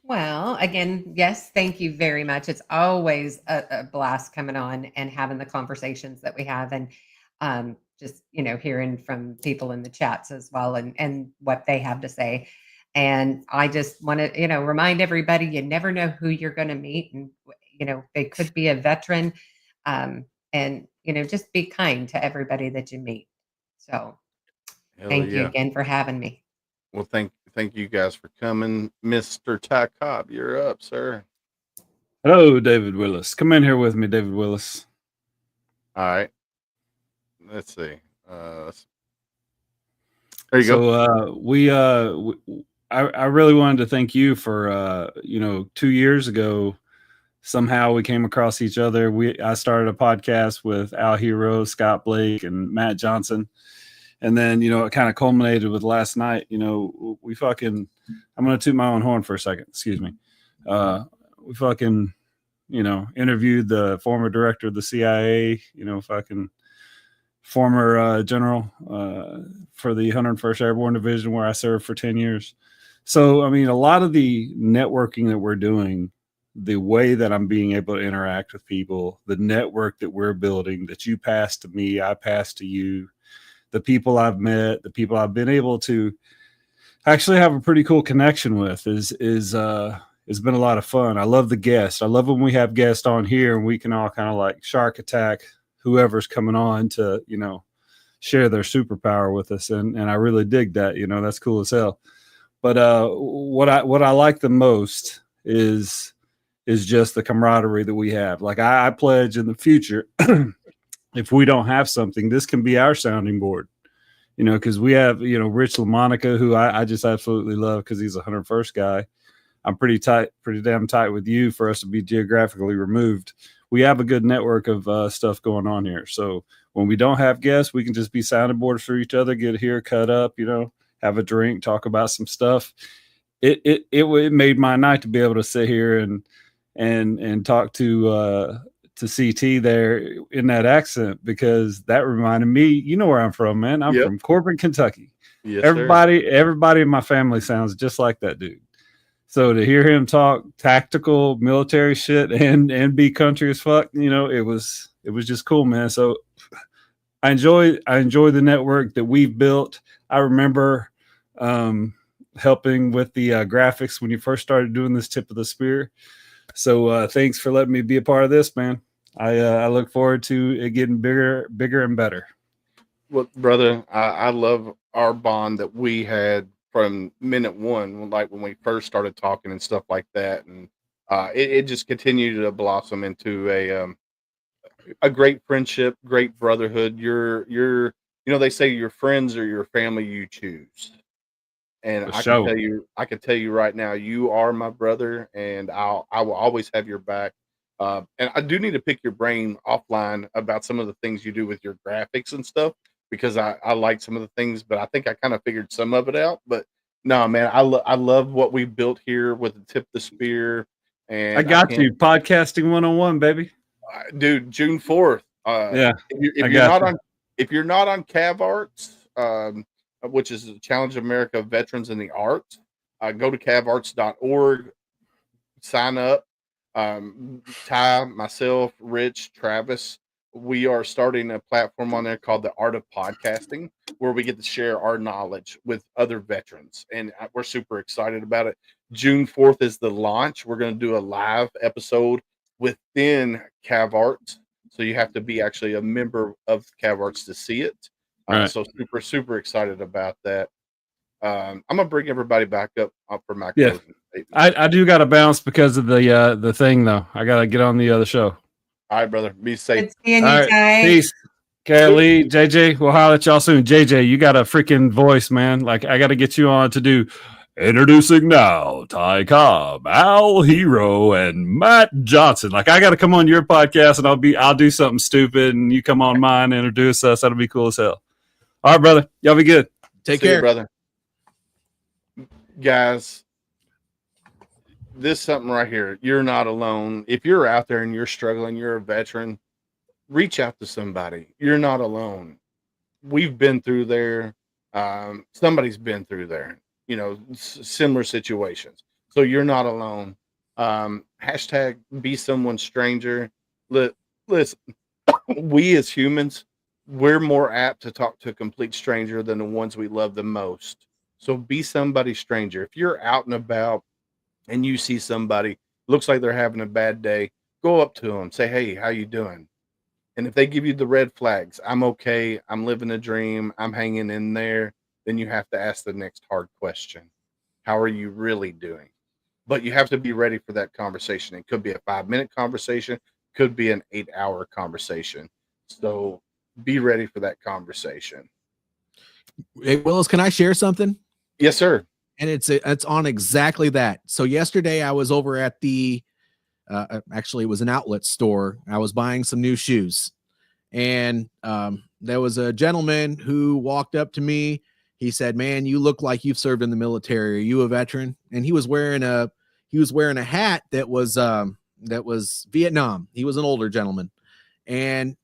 Well, again, yes, thank you very much. It's always a blast coming on and having the conversations that we have, and just hearing from people in the chats as well, and what they have to say. And I just want to remind everybody, you never know who you're going to meet, and they could be a veteran, and just be kind to everybody that you meet. So Hell thank you yeah. again for having me. Well, thank you guys for coming. Mr. Ty Cobb, you're up, sir. Hello, David Willis. Come in here with me, David Willis. All right. Let's see. There you go. I really wanted to thank you for 2 years ago. Somehow we came across each other. I started a podcast with Al Hero, Scott Blake, and Matt Johnson. And then, it kind of culminated with last night. I'm going to toot my own horn for a second. Excuse me. We fucking, interviewed the former director of the CIA, former general for the 101st Airborne Division, where I served for 10 years. So, I mean, a lot of the networking that we're doing the way that I'm being able to interact with people, the network that we're building, that you pass to me, I pass to you, the people I've met, the people I've been able to actually have a pretty cool connection with is it's been a lot of fun. I love the guests. I love when we have guests on here and we can all kind of like shark attack whoever's coming on to, you know, share their superpower with us. And I really dig that, you know, that's cool as hell. But what I like the most is just the camaraderie that we have. Like I pledge in the future, if we don't have something, this can be our sounding board, you know, because we have, you know, Rich LaMonica, who I just absolutely love because he's a 101st guy. I'm pretty damn tight with you for us to be geographically removed. We have a good network of stuff going on here. So when we don't have guests, we can just be sounding boards for each other, get here, cut up, you know, have a drink, talk about some stuff. It made my night to be able to sit here and talk to CT there in that accent, because that reminded me, you know where I'm from, man. I'm from Corbin, Kentucky. Yes, everybody in my family sounds just like that dude. So to hear him talk tactical military shit and be country as fuck, you know, it was just cool, man. So I enjoy the network that we've built. I remember helping with the graphics when you first started doing this Tip of the Spear. So thanks for letting me be a part of this, man. I look forward to it getting bigger and better. Well, brother, I love our bond that we had from minute one, like when we first started talking and stuff like that. And it just continued to blossom into a great friendship, great brotherhood. You're, you know, they say your friends are your family you choose. And I can tell you right now, you are my brother, and I will always have your back. And I do need to pick your brain offline about some of the things you do with your graphics and stuff, because I like some of the things, but I think I kind of figured some of it out. But no, man, I love what we built here with the Tip of the Spear. And I got you podcasting 101, baby. Dude, June 4th. Yeah, if you're not on Cav Arts, which is the Challenge America Veterans in the Arts, go to cavarts.org, sign up. Ty, myself, Rich, Travis, we are starting a platform on there called the Art of Podcasting, where we get to share our knowledge with other veterans, and we're super excited about it. June 4th is the launch. We're going to do a live episode within Cav Arts, so you have to be actually a member of Cav Arts to see it. Right. So super excited about that. I'm gonna bring everybody back up for my Yeah. closing statement. I do got to bounce because of the thing though. I got to get on the other show. All right, brother. Be safe. Good seeing All you, right, Ty. peace. Okay, Lee, JJ, we'll holler at y'all soon. JJ, you got a freaking voice, man. Like I got to get you on to do. Introducing now, Ty Cobb, Al Hero, and Matt Johnson. Like I got to come on your podcast, and I'll do something stupid, and you come on mine, and introduce us. That'll be cool as hell. All right, brother. Y'all be good. Take See you, care, brother. Guys, this is something right here. You're not alone. If you're out there and you're struggling, you're a veteran, reach out to somebody. You're not alone. We've been through there. Somebody's been through there, you know, similar situations. So you're not alone. Hashtag be someone's stranger. Listen, we as humans, we're more apt to talk to a complete stranger than the ones we love the most. So be somebody's stranger. If you're out and about and you see somebody looks like they're having a bad day, go up to them, say, "Hey, how you doing?" And if they give you the red flags, "I'm okay, I'm living a dream, I'm hanging in there," then you have to ask the next hard question. How are you really doing? But you have to be ready for that conversation. It could be a 5-minute conversation, could be an 8-hour conversation. So be ready for that conversation. Hey, Willis, can I share something? Yes, sir. And it's on exactly that. So yesterday I was over at the actually it was an outlet store. I was buying some new shoes, and there was a gentleman who walked up to me. He said, "Man, you look like you've served in the military. Are you a veteran?" And he was wearing a hat that was Vietnam. He was an older gentleman, and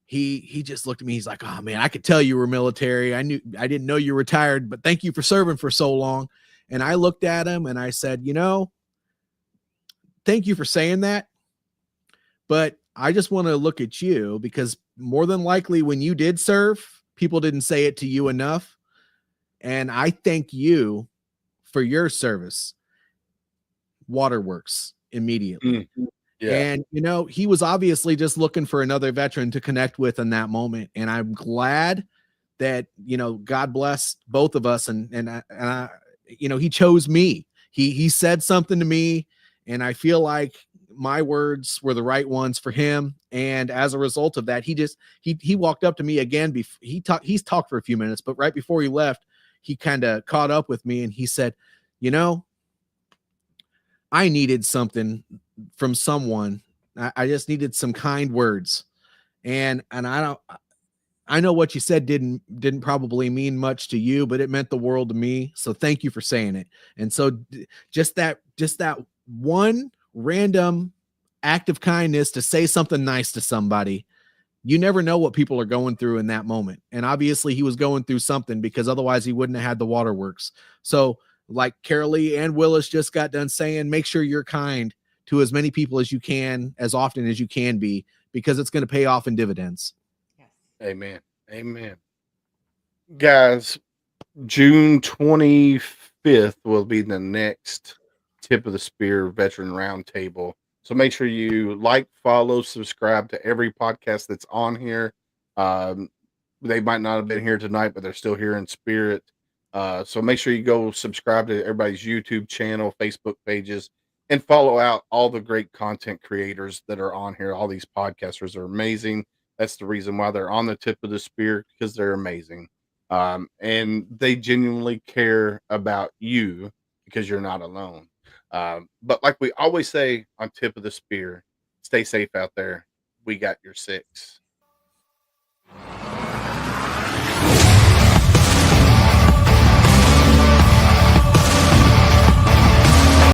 he just looked at me. He's like, "Oh man, I could tell you were military. I didn't know you were retired, but thank you for serving for so long." And I looked at him and I said, "You know, thank you for saying that. But I just want to look at you, because more than likely when you did serve, people didn't say it to you enough. And I thank you for your service. Waterworks immediately. Yeah. And, you know, he was obviously just looking for another veteran to connect with in that moment. And I'm glad that, you know, God bless both of us. And I, you know, he chose me. He said something to me, and I feel like my words were the right ones for him. And as a result of that, he walked up to me again. He's talked for a few minutes, but right before he left, he kind of caught up with me and he said, you know, I needed something from someone. I just needed some kind words. And I know what you said didn't probably mean much to you, but it meant the world to me. So thank you for saying it. And so just that one random act of kindness to say something nice to somebody, you never know what people are going through in that moment. And obviously he was going through something, because otherwise he wouldn't have had the waterworks. So like Carolee and Willis just got done saying, make sure you're kind to as many people as you can, as often as you can be, because it's going to pay off in dividends. Yes. Amen. Amen. Guys, June 25th will be the next Tip of the Spear Veteran Roundtable. So make sure you like, follow, subscribe to every podcast that's on here. They might not have been here tonight, but they're still here in spirit. So make sure you go subscribe to everybody's YouTube channel, Facebook pages, and follow out all the great content creators that are on here. All these podcasters are amazing. That's the reason why they're on the Tip of the Spear, because they're amazing. And they genuinely care about you, because you're not alone. But like we always say on Tip of the Spear, stay safe out there. We got your six.